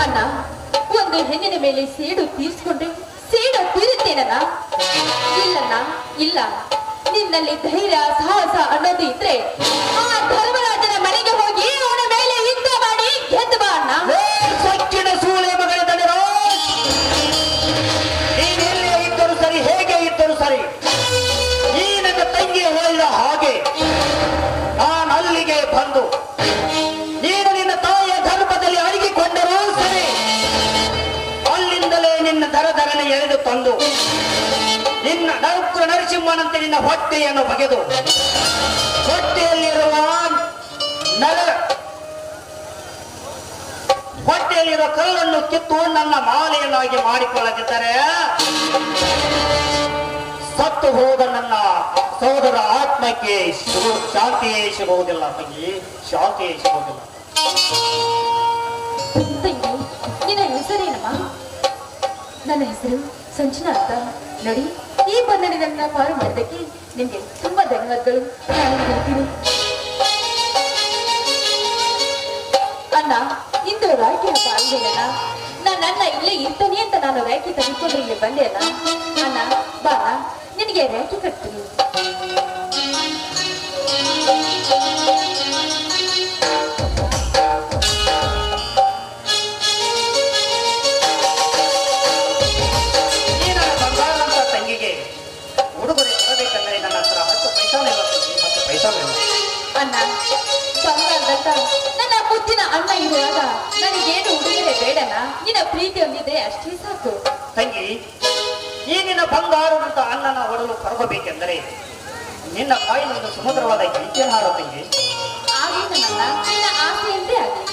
ಅಣ್ಣ, ಒಂದು ಹೆಣ್ಣಿನ ಮೇಲೆ ಸೇಡು ತೀರಿಸಿಕೊಂಡ್ರೆ ಸೇಡು ತೀರುತ್ತೇನಣ್ಣ? ಇಲ್ಲಣ್ಣ, ಇಲ್ಲ. ನಿನ್ನಲ್ಲಿ ಧೈರ್ಯ ಸಾಹಸ ಅನ್ನೋದು ಇದ್ರೆ ಆ ಧರ್ಮರಾಜನ ಮನೆಗೆ ಹೋಗಿ ಅವನ ಮೇಲೆ ಯುದ್ಧ ಮಾಡಿ ಗೆದ್ದು ಬಾ ಅಣ್ಣ.
ಸಚ್ಚಿನ ಸೂಳೆ ಮಗಳ ಧನರಾಜ್, ನೀನೆಲ್ಲೇ ಇದ್ದರೂ ಸರಿ, ಹೇಗೆ ಇದ್ದರೂ ಸರಿ, ಈ ನನ್ನ ತಂಗಿ ಹೇಳಿದ ಹಾಗೆ ನಾನು ಅಲ್ಲಿಗೆ ಬಂದು ನೀನು ನಿನ್ನ ತಾಯಿಯ ಗರ್ಭದಲ್ಲಿ ಅಡಗಿಕೊಂಡರೂ ಸರಿ, ಅಲ್ಲಿಂದಲೇ ನಿನ್ನ ದರದರನೆ ಎಳೆದು ತಂದು ನಿನ್ನ ನರಕು ನರಸಿಂಹನಂತೆ ನಿನ್ನ ಹೊಟ್ಟೆಯನ್ನು ಬಗೆದು ಹೊಟ್ಟೆಯಲ್ಲಿರುವ ಹೊಟ್ಟೆಯಲ್ಲಿರುವ ಕಲ್ಲನ್ನು ಕಿತ್ತು ನನ್ನ ಮಾಲೆಯನ್ನಾಗಿ ಮಾಡಿಕೊಳ್ಳದಿದ್ದರೆ ಸತ್ತು ಹೋದ ನನ್ನ ಸೋದರ ಆತ್ಮಕ್ಕೆ ಶಾಂತಿಯೇ ಸಿಗುವುದಿಲ್ಲ ತಂಗಿ, ಶಾಂತಿಯೇ ಸಿಗುವುದಿಲ್ಲ.
ತಂಗಿ, ನಿನ್ನ ಹೆಸರೇನಮ್ಮ? ನನ್ನ ಹೆಸರು ಸಂಚನಾ ಅಂತ. ನೋಡಿ, ಈ ಬನ್ನಡಿನ ಪಾರು ಮಾಡಿದ್ದಕ್ಕೆ ನಿಮ್ಗೆ ತುಂಬಾ ಧನ್ಯವಾದಗಳು. ನಾನು ಹೇಳ್ತೀನಿ ಅಣ್ಣ. ಇಂದು ರಾಖಿ ಹಬ್ಬ ಅಲ್ವೇನಣ್ಣ? ನಾನು ಅಣ್ಣ ಇಲ್ಲೇ ಇರ್ತಾನೆ ಅಂತ ನಾನು ರಾಖಿ ತೆಗೆದುಕೊಂಡು ಇಲ್ಲಿ ಬಂದೆ ಅಣ್ಣ. ಅಣ್ಣ ಬಾ, ನಿನಗೆ ರಾಖಿ ಕಟ್ತೀನಿ.
ತಂಗಿಗೆ ಉಡುಗೊರೆ ತರಬೇಕಂದ್ರೆ ನನ್ನ ಹತ್ರ 10 ಪೈಸಾನೇ ಇಲ್ಲ ತಂಗಿ, 10 ಪೈಸಾನೇ ಇಲ್ಲ.
ಅಣ್ಣ, ಬಂಗಾರದಂತ ನನ್ನ ಮುದ್ದಿನ ಅಣ್ಣ ಇರುವಾಗ ನನಗೇನು ಉಡುಗೊರೆ ಬೇಡಣ್ಣ. ನಿನ್ನ ಪ್ರೀತಿ ಹೊಂದಿದ್ರೆ ಅಷ್ಟೇ ಸಾಕು.
ತಂಗಿ, ಈ ನಿನ್ನ ಬಂಗಾರದಂತ ಅಣ್ಣನ ಒಡಲು ಕರಗಬೇಕೆಂದರೆ ನಿನ್ನ ಬಾಯಿನೊಂದು ಸುಮಧುರವಾದ ಗೀತೆಯನ್ನು ಹಾಡು ತಂಗಿ.
ಆಗಲಿ ನನ್ನ ನಿನ್ನ ಆಸೆಯಂತೆ ಆಗಲಿ.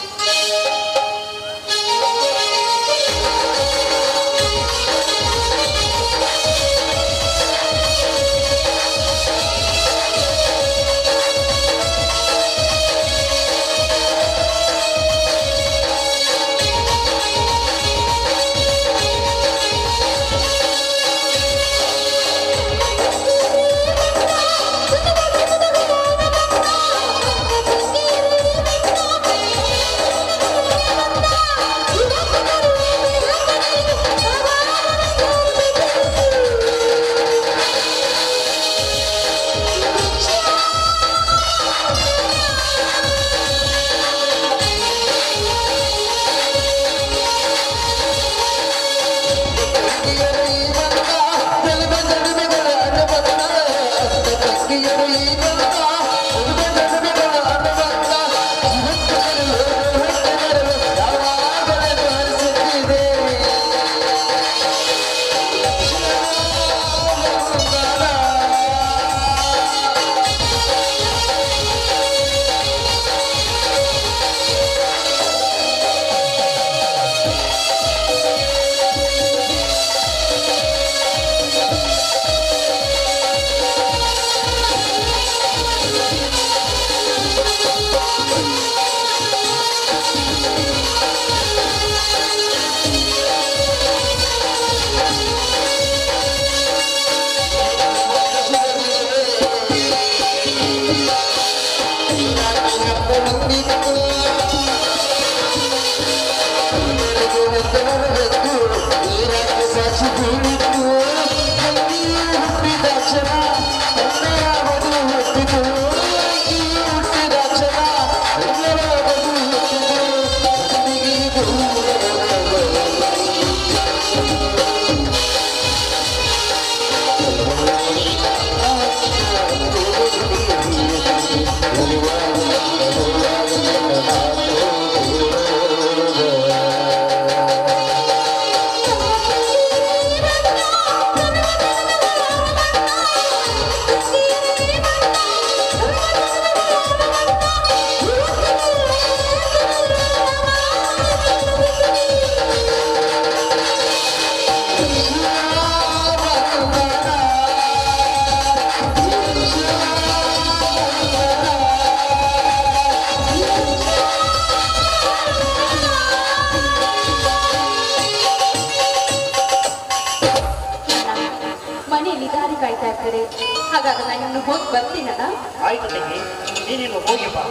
ಹಾಗಾದ್ರೆ ನಾನು ಇನ್ನು ಹೋಗಿ ಬರ್ತೀನಣ್ಣ.
ಆಯ್ತು ತಂಗಿ, ನೀನಿನ್ನು ಹೋಗಿ ಬಾ.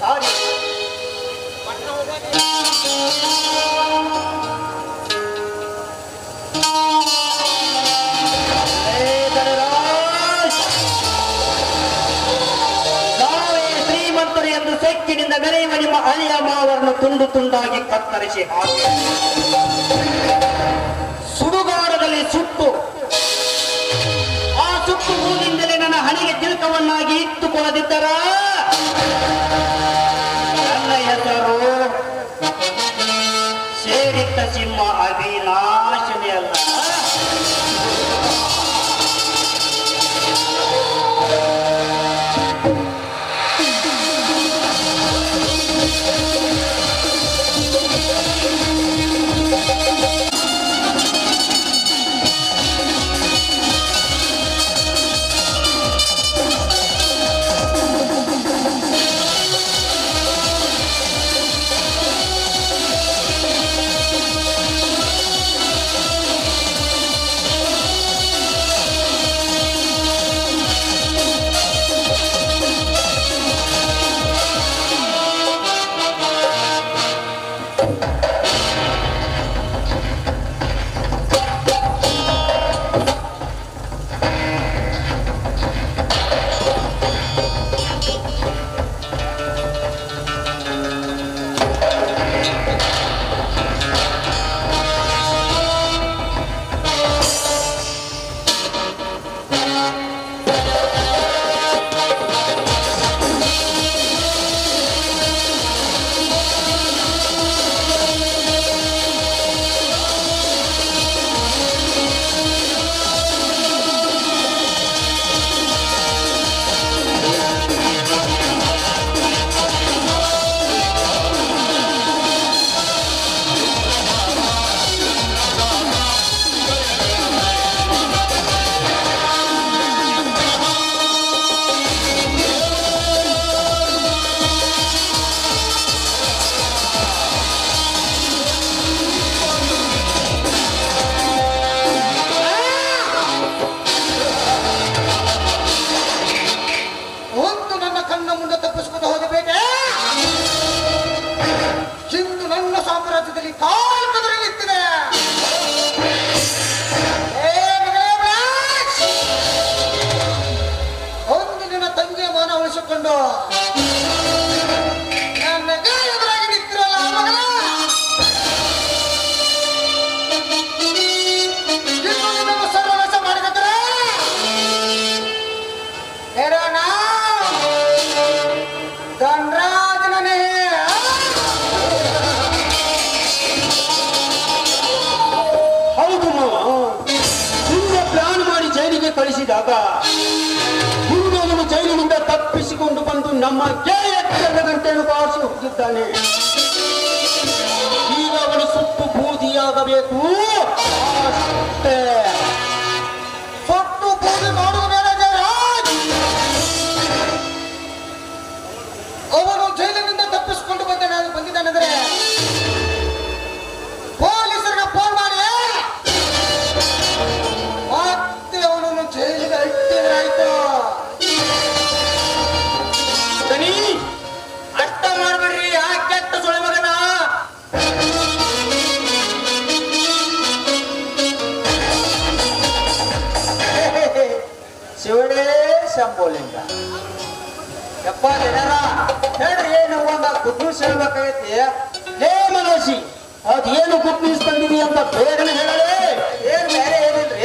ದಾರಿ ನಾವೇ ಶ್ರೀಮಂತರು ಎಂದು ಸೆಕ್ಕಿನಿಂದ ಮೆರೆಯುವ ನಿಮ್ಮ ಅಳಿಯ ಮಾವರನ್ನು ತುಂಡು ತುಂಡಾಗಿ ಕತ್ತರಿಸಿ ಹಾಕಿ ಸುಡುಗಾಡದಲ್ಲಿ ಸುಟ್ಟು ಆ ಸುಟ್ಟು ಹೂವಿನಿಂದಲೇ ನನ್ನ ಹಣೆಗೆ ತಿಲಕವನ್ನಾಗಿ ಇಟ್ಟುಕೊಳ್ಳದಿದ್ದರ ನನ್ನ ಹೆಸರು ಸೇರಿದ್ದ ಸಿಂಹ ಅವಿನಾಶನೇ ಅಲ್ಲ. ಕಳಿಸಿದಾಗ ಹುಡುಗನು ಜೈಲಿನಿಂದ ತಪ್ಪಿಸಿಕೊಂಡು ಬಂದು ನಮ್ಮ ಕೇಯತ್ತರ ಗಂಟೆಯನ್ನು ಬಾರಿಸಿ ಹೋಗಿದ್ದಾನೆ. ಈಗ ಅವನು ಸುಟ್ಟು ಬೂದಿಯಾಗಬೇಕು. ಅಷ್ಟೇ. ಸುಟ್ಟು ಬೂದಿ ಮಾಡುವ ಅವನು ಜೈಲಿನಿಂದ ತಪ್ಪಿಸಿಕೊಂಡು ಬಂದಿದ್ದಾನೆಂದರೆ ಪೊಲೀಸರಿಗೆ ಫೋನ್ ಮಾಡಿ ಮತ್ತೆ ಅವನನ್ನು ಜೈಲಿಗೆ ಅಟ್ಟಿದ್ರಾಯ್ತು. ದನಿ ಅರ್ಥ ಮಾಡ್ಬಿಡ್ರಿ ಆ ಕೆಟ್ಟ ಸೊಳೆ ಮಗನ. ಶಿವಡೇ ಶಂಭೋಲಿಂಗ ಯಪ್ಪ ಜನರ ಹೇಳ್ರಿ, ಏನು ಒಂದ ಗುಡ್ ನ್ಯೂಸ್ ಹೇಳ್ಬೇಕಾಗೈತಿ. ಹೇ ಮನೋಜಿ, ಅದೇನು ಗುಡ್ ನ್ಯೂಸ್ ತಂದಿದಿ ಅಂತ ಬೇಗನೆ ಹೇಳಲೇ. ಏನ್ ಬೇರೆ ಏನಿಲ್ರಿ,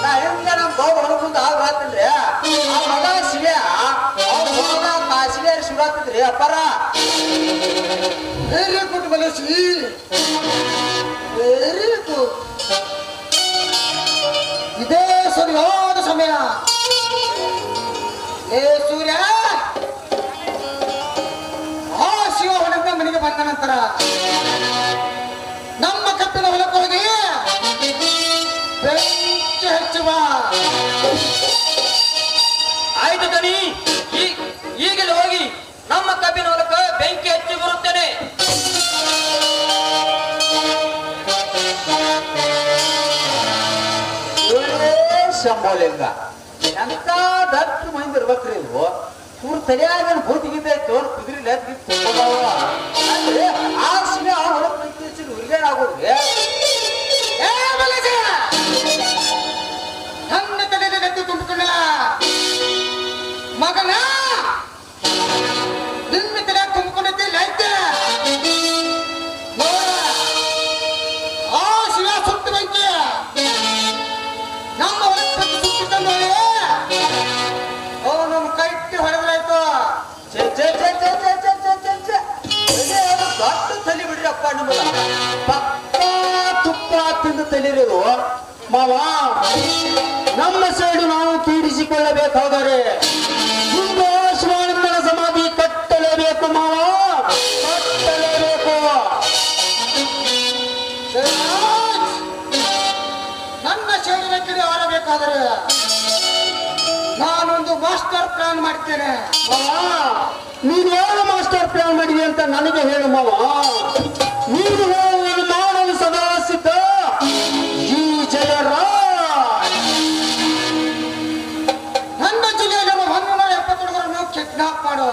ನಾ ಹೆಂಗ ನಮ್ ಗೌಡ ಹೊರಗುಂದ ಆಗ ಹಾಕ್ತೇನ್ರಿ. ಆ ಮಗ ಶಿವ ಅವ್ರ ಮಗ ಕಾಶಿಲೇರಿ ಶಿವರಾತ್ರಿ ಅಪ್ಪಾರ. ವೆರಿ ಗುಡ್ ಮನೋಜಿ, ವೆರಿ ಗುಡ್. ಇದೇ ಸರಿಯಾದ ಸಮಯ. ಏ ಸೂರ್ಯ, ಆ ಶಿವ ಹೊಲದ ಮನೆಗೆ ಬಂದ ನಂತರ ನಮ್ಮ ಕಪ್ಪಿನ ಹೊಲಕ್ಕೆ ಹೋಗಿ ಬೆಂಕಿ ಹಚ್ಚುವ. ಆಯ್ತು ದನಿ, ಈಗಲೇ ಹೋಗಿ ನಮ್ಮ ಕಬ್ಬಿನ ಹೊಲಕ್ಕೆ ಬೆಂಕಿ ಹಚ್ಚಿ ಬರುತ್ತೇನೆ. ಶಂಭೋಲಿಂಗ ಎಂತ
ಮಂದಿ ಇರ್ಬೇಕ್ರಿ ಇವು ಇವ್ರ ತಲೆಯಾಗ ಭೂತಿಗಿದ್ದ ತೋರ್ ಕುದುರೆ ಅಂದ್ರೆ ಆ ಸಿಮೆ ಆ ಹೊರಗೆ ನಿಂತಿಸಿ ಉಲ್ಲೇನಾಗೋದ್ರಿ
ನನ್ನ ತಲೆಗೆ ಗದ್ದು ತುಂಬಿಕೊಂಡಲ್ಲ ಮಗನ ನಿನ್ನ ತಲೆ ತುಂಬಿಕೊಂಡಿದ್ದಿಲ್ಲ ಐತೆ ಆ ಶಿವ ಸುತ್ತ ಬಂಕಿ ನಮ್ಮ ಹೊರಗೆ ಸುತ್ತಿದ್ದ ನೋಡಿ ನಮ್ಮ ಕೈ ಇಟ್ಟು ಹೊಡೆದ್ರಾಯ್ತು
ದೊಡ್ಡ ತಲೆ ಬಿಡ್ರಿ ಅಪ್ಪ ನಿಮ್ಮಲ್ಲ ಪಕ್ಕ ತುಪ್ಪ ತಿಂದು ತಲಿರೋದು ಮಾವ ನಮ್ಮ ಸೈಡು ನಾವು ತೀರಿಸಿಕೊಳ್ಳಬೇಕಾದರೆ ಶಿವಾನಂದನ ಸಮಾಧಿ ಕಟ್ಟಲೇಬೇಕು ಮಾವ ಕಟ್ಟಲೇಬೇಕು
ನನ್ನ ಶೈಲಿನ ಕಿಡಿ ಆರಬೇಕಾದರೆ ನಾನೊಂದು ಮಾಸ್ಟರ್ ಪ್ಲಾನ್ ಮಾಡ್ತೇನೆ
ನೀನು ಏನು ಮಾಸ್ಟರ್ ಪ್ಲಾನ್ ಮಾಡಿದೆ ಅಂತ ನನಗೆ ಹೇಳು ಮಾವ ನೀನು ಹೇಳುವುದು ಮಾಡಲು ಸದಾ ಸಿದ್ಧ ಈ ಜಯರಾಜ್
ನನ್ನ ಜಿಲ್ಲೆಯಲ್ಲಿರುವ 170 ಹುಡುಗರನ್ನು ಕಿಡ್ನಾಪ್ ಮಾಡು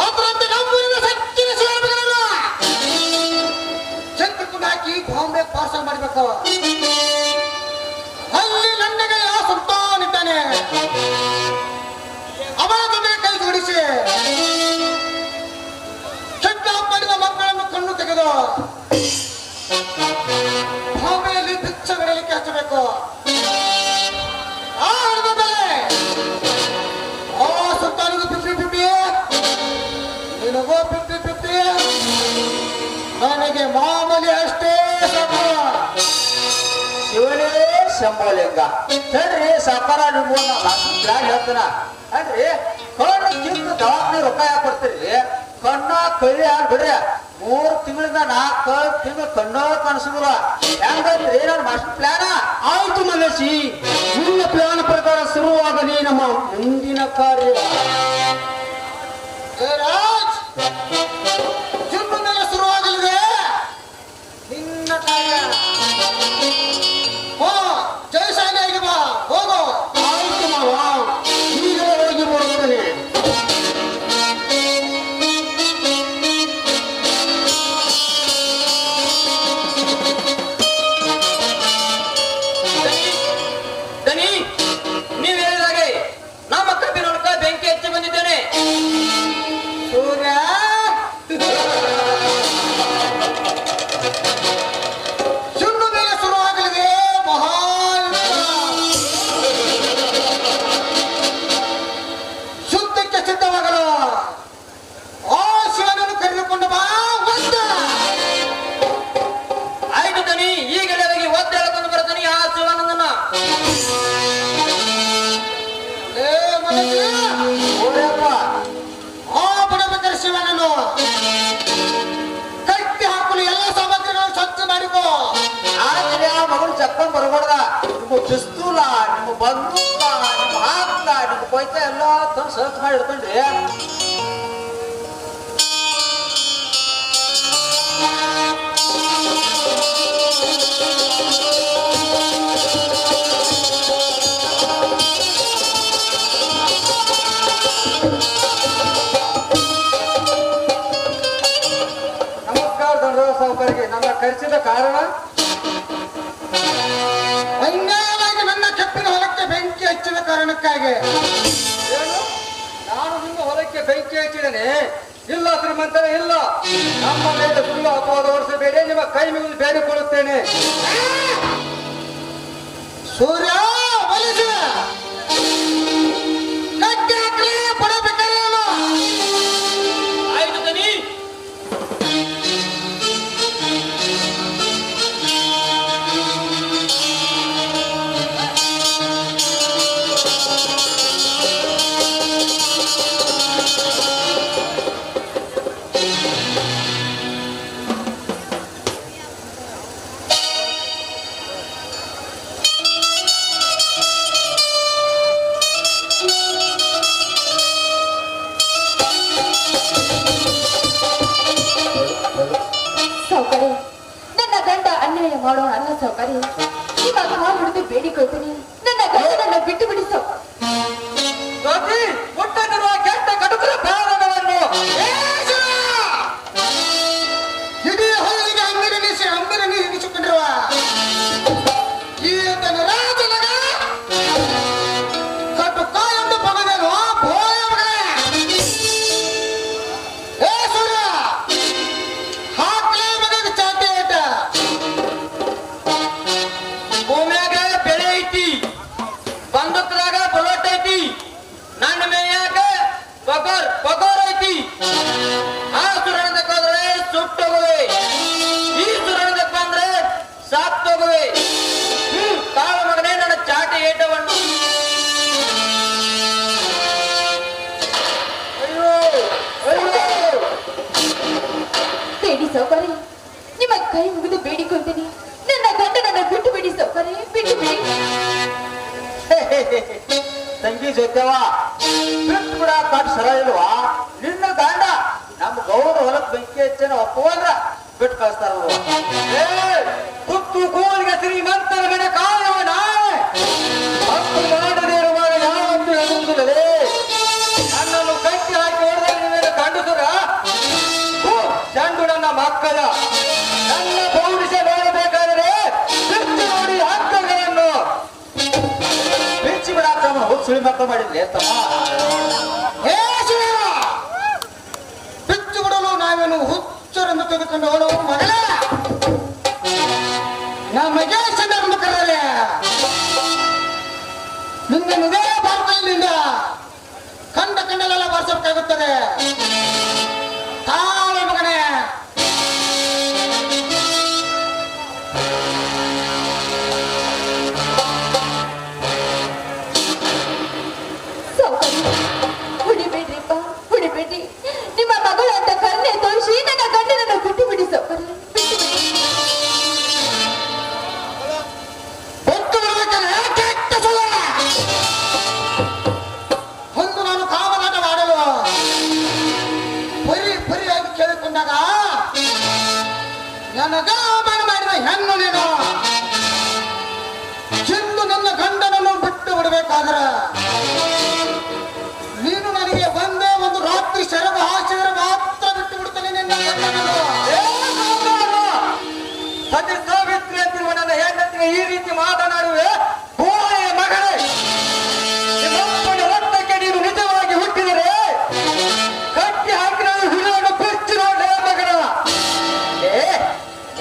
ಅದರಂತೆ ನಮ್ಮೂರಿನ ಸಚ್ಚಿನ ಶಿವಗಳನ್ನು ಚಂದ್ರಕುಂಡ ಹಾಕಿ ಬಾಂಬೆ ಪಾರ್ಸಲ್ ಮಾಡಬೇಕು ಅಲ್ಲಿ ನನಗೆ ಯಾವ ಸುಲ್ತಾನ್ ಇದ್ದಾನೆ ಅವನ ಜೊತೆಗೆ ಕೈ ಜೋಡಿಸಿ ಕಿಡ್ನಾಪ್ ಮಾಡಿದ ಮಕ್ಕಳನ್ನು ಕಣ್ಣು ತೆಗೆದು ಬಾಂಬೆಯಲ್ಲಿ ಭಿಕ್ಷೆ ಬೆಳೆಯಲಿಕ್ಕೆ ಹಚ್ಚಬೇಕು ಆ ಹಣದ ಬೆಲೆ ಆ ಸುಲ್ತಾನಿಗೂ 50-50 ನಿನಗೂ 50-50 ನನಗೆ ಮಾಮೂಲಿ ಅಷ್ಟೇ ಸಾಕು
ಶಿವನೇ ಶಂಭೋಲಿಂಗ ಹೇಳ್ರಿ ಸಾಕಾರ ನಿಮ್ಗೊಂದು ಪ್ಲಾನ್ ಹೇಳ್ತಾನ ಅಲ್ರಿ ಕಣ್ಣು ಕಿತ್ತು ದವಾಖಾನೆ ರೊಕ್ಕ ಯಾಕೆ ಕೊಡ್ತೀರಿ ಕಣ್ಣ ಕಳ್ಳಿ ಬಿಡ್ರಿ 3 ತಿಂಗಳಿಂದ 4 ತಿಂಗಳು ಕಣ್ಣೋ ಕಾಣಿಸುದಿಲ್ಲ ಹೆಂಗಂದ್ರಿ ನನ್ನ ಮಾಸ್ಟರ್ ಪ್ಲಾನ ಆಯ್ತು ಮಲೇಶಿ ನಿನ್ನ ಪ್ಲಾನ್ ಪ್ರಕಾರ ಶುರುವಾಗಲಿ ನಮ್ಮ ಮುಂದಿನ ಕಾರ್ಯ
ರಾಜ್ ಜುಂಬು ಮೇಲೆ ಶುರುವಾಗಲಿದೆ ನಿನ್ನ ಕಾರ್ಯ ಜಯಶಾಲಿಯಾಗಿ ಬಾ ಹೋಗೋ
ಆಯ್ತು ಮಾವ ಈಗಲೇ ಹೋಗಿ ಬರುತ್ತೇನೆ
ದನಿ ನೀವು ಹೇಳಿದಾಗೆ ನಮ್ಮ ಕಬ್ಬಿನೊಳಕ ಬೆಂಕಿ ಹಚ್ಚಿ ಬಂದಿದ್ದೇನೆ ಸೂರ್ಯ ಸುಳ್ಳು ಮೇಲೆ ಶುರುವಾಗಲಿದೆ ಮಹಾಯುದ್ಧ ಶುದ್ಧಕ್ಕೆ ಸಿದ್ಧವಾಗಲು ಆ ಶಿವನನ್ನು ಕರೆದುಕೊಂಡು ಬಾ ಒದ್ದ ಆಯ್ತು ದನಿ ಈಗಲೇ ಹೋಗಿ ಒದ್ದ ಹೇಳ್ಕೊಂಡು ಬರ್ತಾನೆ ಆ ಶಿವಾನಂದನ ಆ ಬಡಬೇಕಾರೆ ಶಿವನನ್ನು ಕಟ್ಟಿ ಹಾಕಲು ಎಲ್ಲ ಸಾಮಗ್ರಿಗಳನ್ನು ಸ್ವಚ್ಛ ಮಾಡಿಕೋ
ಆದ್ರೆ ಆ ಮಗನು ಚಕ್ಕೊಂಡ್ ಬರಬಾರ್ದ ನಿಮ್ಮ ಪಿಸ್ತೂಲ ನಿಮ್ಮ ಬಂದೂಕ ನಿಮ್ಮ ಹಾಕ್ಲ ನಿಮ್ಮ ಕೊಯ್ತ ಎಲ್ಲ ತಂದು ಸರ್ಚ್ ಮಾಡಿ ಇಡ್ಕೊಂಡ್ರಿ ನಮಸ್ಕಾರ ದಂಡದ ಸಾಹುಕಾರಿಗೆ ನನ್ನ ಕರೆಸಿದ ಕಾರಣ
ಅನ್ಯಾಯವಾಗಿ ನನ್ನ ಕೆಪ್ಪಿನ ಹೊಲಕ್ಕೆ ಬೆಂಕಿ ಹಚ್ಚಿದ ಕಾರಣಕ್ಕಾಗಿ
ಏನು ನಾನು ನಿಮ್ಮ ಹೊಲಕ್ಕೆ ಬೆಂಕಿ ಹಚ್ಚಿದ್ದೇನೆ ಇಲ್ಲ ಶ್ರೀಮಂತರೇ ಇಲ್ಲ ನಮ್ಮ ಮೇಲೆ ಸುಳ್ಳು ಅಪವಾದ ಹೊರಿಸಬೇಡಿ ನಿಮ್ಮ ಕೈ ಮುಗಿದು ಬೇಡಿಕೊಳ್ಳುತ್ತೇನೆ
ಸೂರ್ಯ ಬಲಿಸಿ ಕಟ್ಟಿ ಹಾಕಲಿ ಬಡಬೇಕಾರೆ ಆಯ್ತು ದನಿ
ಸೌಕರ್ಯ ನನ್ನ ಗಂಡ ಅನ್ಯಾಯ ಮಾಡೋಣ ಅಲ್ಲ ಸೌಕರ್ಯ ಇವಾಗ ಕಾಲು ಹಿಡಿದು ಬೇಡಿಕೊಳ್ತೀನಿ ನನ್ನ ಗಂಡನನ್ನ ಬಿಟ್ಟು ಬಿಡಿಸು
ತಂಗಿ ಜೊತೆವ ಬಿಟ್ಟು ಬಿಡ ಕಟ್ ಸರ ಇಲ್ವಾ ನಿನ್ನ ಗಂಡ ನಮ್ಮ ಗೌಡ ಹೊಲಕ್ ಬೆಂಕಿ ಹೆಚ್ಚನ ಒಪ್ಪುವಂದ್ರ ಬಿಟ್ಟು ಕಳಿಸ್ತಾರ ಕುತ್ತು ಕೂಲಿಗೆ ಶ್ರೀಮಂತರ ಮನೆ ಕಾಯವನ ಮಾಡದೇ ಇರುವಾಗ ಯಾವಂತೂ ಎದುರುದಿಲ್ಲದೆ ನನ್ನನ್ನು ಕಟ್ಟಿ ಹಾಕಿ ಹೊಡೆದಾಗ ನೀವೇನು ಕಂಡುಸುರ ಚಂಡು ನನ್ನ ಮಕ್ಕಳ ನನ್ನ ಪೌರುಷ ನೋಡಬೇಕಾದರೆ ಬಿಟ್ಟು ನೋಡಿ ಹಕ್ಕಗಳನ್ನು ಬಿಚ್ಚಿ ಬಿಡಾಕ್ರಮ ಸುಳಿ ಮಕ್ಕಳು ಮಾಡಿದ್ರಿ ತಮ್ಮ
ಬಿಚ್ಚು ಬಿಡಲು ನಾವೇನು ಹುಚ್ಚರೆಂದು ತೆಗೆದುಕೊಂಡು ಹೋಗುವ ಮಗಳ ನಮಗೆ ಸಂದರ್ಭ ಕರೆದರೆ ನಿನ್ನ ನಿಜೇ ಭಾರತದಿಂದ ಕಂಡ ಕಂಡಲೆಲ್ಲ ಬಾರಿಸಬೇಕಾಗುತ್ತದೆ ತಾಳೆ ಮಗನೇ
ಹುಡಿಬೇಡ್ರಿಪ್ಪ ಹುಡಿಬೇಡ್ರಿ ನಿಮ್ಮ ಮಗಳು ಅಂತ ಕನ್ನೆ ತೋರಿಸಿ ನನ್ನ ಗಂಡನನ್ನು ಬಿಟ್ಟು ಬಿಡಿ ಸೌಕರ್ಯ
ಒಂದು ನಾನು ಕಾಮನಾಟ ಮಾಡಲು ಪರಿಯಾಗಿ ಕೇಳಿಕೊಂಡಾಗ ನನಗ ಅವಮಾನ ಮಾಡಿದ ಹೆಣ್ಣು ನೀನು ಚಿಂದು ನನ್ನ ಗಂಡನನ್ನು ಬಿಟ್ಟು ಬಿಡಬೇಕಾದ್ರ ನೀನು ನನಗೆ ಒಂದೇ ಒಂದು ರಾತ್ರಿ ಶರಭ ಹಾಸಿದರೆ ಮಾತ್ರ ಬಿಟ್ಟು ಬಿಡ್ತಾನೆ ನಿನ್ನ ಗಂಡನನ್ನು.
ಸತಿ ಸಾವಿತ್ರಿ ಅಂತಿರುವ ನನ್ನ ಹೆಂಡತಿಗೆ ಈ ರೀತಿ ಮಾತನಾಡುವೆ ಹೋಳೆಯ ಮಗಳೇ ನಿಮ್ಮಪ್ಪನ ರಕ್ತಕ್ಕೆ ನೀನು ನಿಜವಾಗಿ ಹುಟ್ಟಿದರೆ ಕಟ್ಟಿ ಹಾಕಿದ ಹುಡುಗನ್ನು ಬಿಚ್ಚಿ ನೋಡ್ರೆ ಮಗನ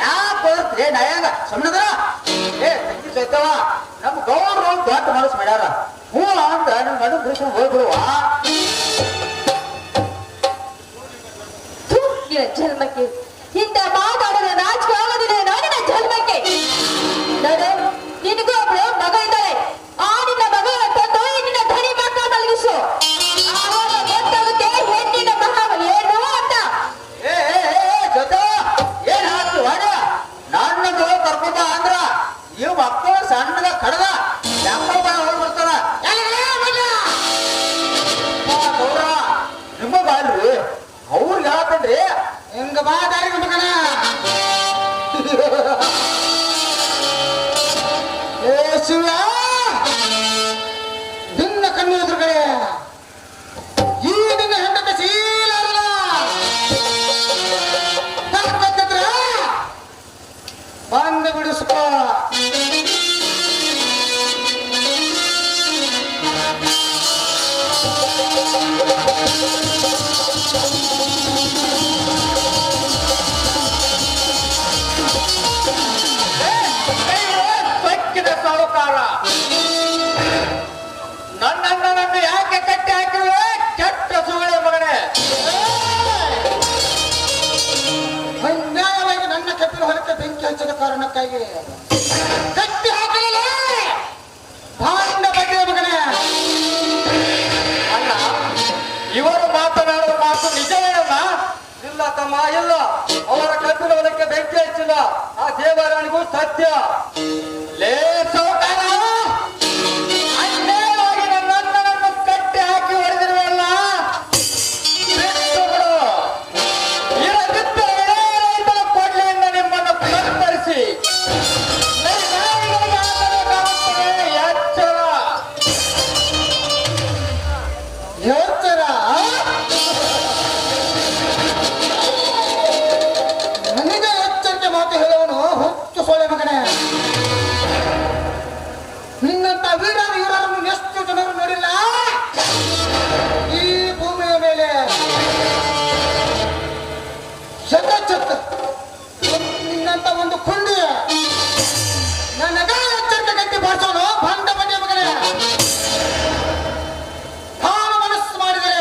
ಯಾಕೆ ಹೋದ್ರೆ ನಯಾಂಗ ಸಮನದ ತಂಗಿ ಸೈತವ ನಮ್ಮ ಗೌರವ ದೊಡ್ಡ ಮನಸ್ಸು ಮಾಡ್ಯಾರ ಹೂ ಅಂತ ನನ್ನ ಗಂಡು ಕೃಷ್ಣ ಹೋಗ್ಬಿಡುವ
ಜನ್ಮಕ್ಕೆ ಇಂಥ ಮಾತಾಡಲು ನಾಚಿಕೆ ಆಗೋದಿಲ್ಲ ನಾನಿನ ಜನ್ಮಕ್ಕೆ ನೋಡು ನಿನಗೂ ಒಬ್ಳು ಮಗ ಇದ್ದಾಳೆ ಆ ನಿನ್ನ ಮಗಳ ತಂದು ನಿನ್ನ ಧನಿ ಮಕ್ಕ ಮಲಗಿಸು ಆವಾಗ ಗೊತ್ತಾಗುತ್ತೆ ಹೆಣ್ಣಿನ ಮಹಾವ ಏನು ಅಂತ
ಜೊತೆ ಏನ್ ಹಾಕ್ತು ವಾಡ ನನ್ನದು ಕರ್ಕೊಂಡ ಅಂದ್ರ ಇವ್ ಮಕ್ಕಳು ಸಣ್ಣದ ಕಡದ ಯಾಕೋ ಹೋಗಿ ಬರ್ತಾರ ಗೌರ ನಿಮ್ಮ ಬಾಳ್ರಿ ಅವ್ರಿಗೆ ಹೇಳಕಂಡ್ರಿ
ಹೆಂಗ ಬಾ ದಾರಿಗೆ ಮಗನ ಏ ಶಿವ ನಿನ್ನ ಕಣ್ಣು ಎದುರುಗಡೆ ಈ ನಿನ್ನ ಹೆಂಡತಿ ಶೀಲಲ್ಲ ಬಂದು ಬಿಡಿಸ್ಕೋ
ಬೆಕ್ಕಿನ ಸಾಹುಕಾರ ನನ್ನನ್ನು ಯಾಕೆ ಕಟ್ಟಿ ಹಾಕಿರುವೆ ಕೆಟ್ಟ ಸುಳ್ಳೆ ಮಗನೇ
ಅನ್ಯಾಯವಾಗಿ ನನ್ನ ಕಬ್ಬಿನ ಹೊಲಕ್ಕೆ ಬೆಂಕಿ ಹಚ್ಚಿದ ಕಾರಣಕ್ಕಾಗಿ ಕಟ್ಟಿ ಹಾಕಲಿಲ್ಲ ಭಾಂಡ ಬಗ್ಗೆ ಮಗನೇ
ಅಣ್ಣ ಇವರು ಮಾತನಾಡುವ ಮಾತು ನಿಜವೇನಮ್ಮ ಇಲ್ಲ ತಮ್ಮ ಇಲ್ಲ ಅವರ ಕಬ್ಬಿನ ಹೊಲಕ್ಕೆ ಬೆಂಕಿ ಹಚ್ಚಿಲ್ಲ ಆ ದೇವರಾಣಿಗೂ ಸತ್ಯ ಲೇ ಸಾಹುಕಾರ ಅನ್ಯಾಯವಾಗಿ ನನ್ನನ್ನು ಕಟ್ಟಿ ಹಾಕಿ ಹೊಡೆದಿರುವಲ್ಲ ಬಿಟ್ಟು ಬಿಡು. ಇರದಿದ್ದರೆ ರೈತರ ಕೊಡ್ಲಿಯಿಂದ ನಿಮ್ಮನ್ನು ಕತ್ತರಿಸಿ ನಾಯಿಗಳಿಗೆ ಹಾಕಬೇಕಾಗುತ್ತದೆ. ಎಚ್ಚರ
ಯೋಚರ ನನಗೆ ಎಚ್ಚರಿಕೆ ಮಾತು ಹೇಳುವನು ಹುಚ್ಚು ಸೊಳ್ಳೆ ಮಗನೇ ನಿನ್ನಂತ ವೀರರು ಇವರನ್ನು ಎಷ್ಟು ಜನರು ನೋಡಿಲ್ಲ ಈ ಭೂಮಿಯ ಮೇಲೆ ಶತಚತ್ತ ನಿನ್ನಂತ ಒಂದು ಕುಂಡಿ ನನಗ ಎಚ್ಚರಿಕೆ ಗಟ್ಟಿ ಬಾರಿಸೋನು ಭಂಡ ಬಡ್ಡಿಯ ಮಗನೇ ನಾನು ಮನಸ್ಸು ಮಾಡಿದರೆ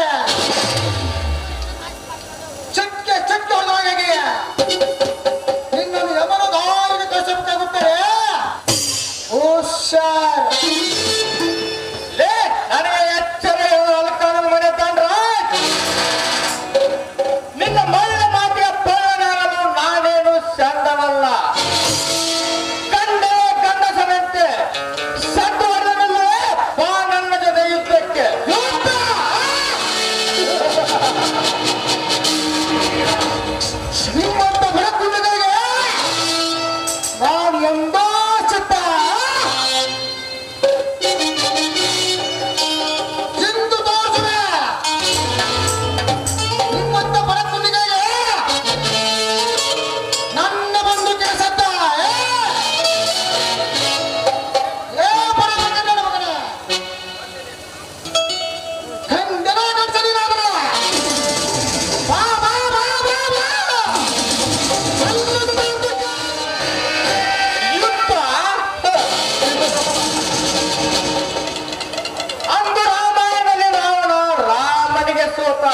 ಸೋತ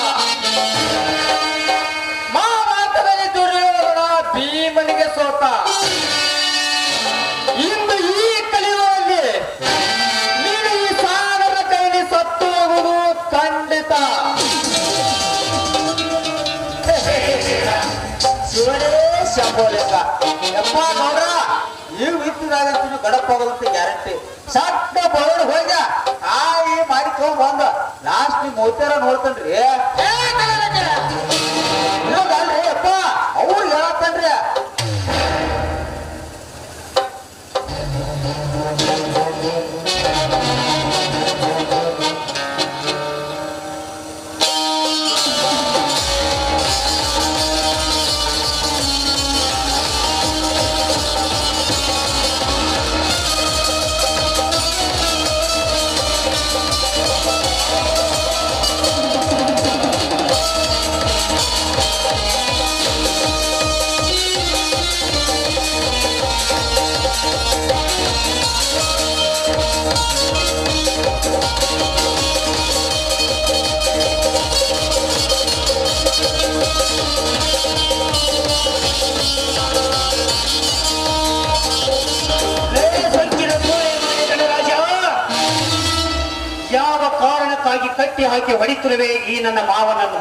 ಮಹಾಭಾರತದಲ್ಲಿ ದುರ್ಯೋಧನ ಭೀಮನಿಗೆ ಸೋತ. ಇಂದು ಈ ಕಲಿಯುವಲ್ಲಿ ನೀನು ಈ ಸಾಗರ ಕೈಲಿ ಸತ್ತು ಹೋಗುವುದು ಖಂಡಿತ. ಶಿವನೇ ಶಂಭೋಲಿಕ ಯಪ್ಪ ನೋಡ್ರ ಈಗ ವಿದ್ಯುದಾಗ ಗಡಪ್ ಹೋಗೋದಂತ ಗ್ಯಾರಂಟಿ. ಸಟ್ಟ ಬರೋರು ಹೋಗ ಆಯಿ ಮಾಡಿ ತಗೊಂಡ್ ಬಂದ ಲಾಸ್ಟ್ ನಿಮ್ ಮೋತ್ಯಾರ ನೋಡ್ತನ್ರಿ. ಅಲ್ರಿ ಅಪ್ಪ ಅವ್ರು ಹೇಳತ್ತನ್ರಿ. ಯಾವ ಕಾರಣಕ್ಕಾಗಿ ಕಟ್ಟಿ ಹಾಕಿ ಹೊಡಿತಿರುವೆ ಈ ನನ್ನ ಮಾವನನ್ನು?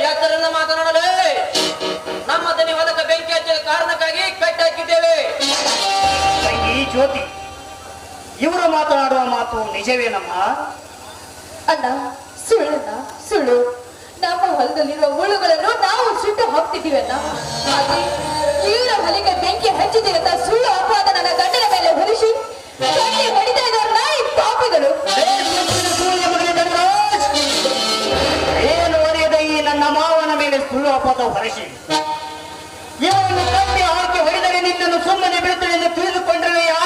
ಯಾಕರನ್ನ ಮಾತನಾಡಲೇ? ನಮ್ಮ ದನಿ ಹೊಲಕ ಬೆಂಕಿ ಹಚ್ಚಿದ ಕಾರಣಕ್ಕಾಗಿ ಕಟ್ಟಿ ಹಾಕಿದ್ದೇವೆ.
ಈ ಜ್ಯೋತಿ ಇವರು ಮಾತನಾಡುವ ಮಾತು ನಿಜವೇನಮ್ಮ?
ಅಣ್ಣ ಸುಳ್ಳಣ್ಣ ಸುಳ್ಳು. ನಮ್ಮ ಹೊಲದಲ್ಲಿರುವ ಹುಳುಗಳನ್ನು ನಾವು ಸುಟ್ಟು ಹಾಕ್ತಿದ್ದೀವಣ್ಣ. ಹಾಗೆ ಇವರ ಹೊಲಿಗೆ ಬೆಂಕಿ ಹಚ್ಚಿದ್ದೀವಿ ಅಂತ ಸುಳ್ಳು ಅಪವಾದ ನನ್ನ ಗಂಡನ ಮೇಲೆ ಹೊರಿಸಿ ಕಟ್ಟಿ ಹೊಡಿತಾ ಇದ್ದಾರಲ್ಲ ಈ ಪಾಪಿಗಳು.
ಏನು ಒರೆಯದ ಈ ನನ್ನ ಮಾವನ ಮೇಲೆ ಸುಳ್ಳು ಅಪವಾದ ಹೊರಿಸಿ ಇವನು ಕಟ್ಟಿ ಹಾಕಿ ಹೊಡೆದರೆ ನಿನ್ನನ್ನು ಸುಮ್ಮನೆ ಬಿಡುತ್ತೇನೆ ಎಂದು ತಿಳಿದುಕೊಂಡಿರುವೆಯಾ?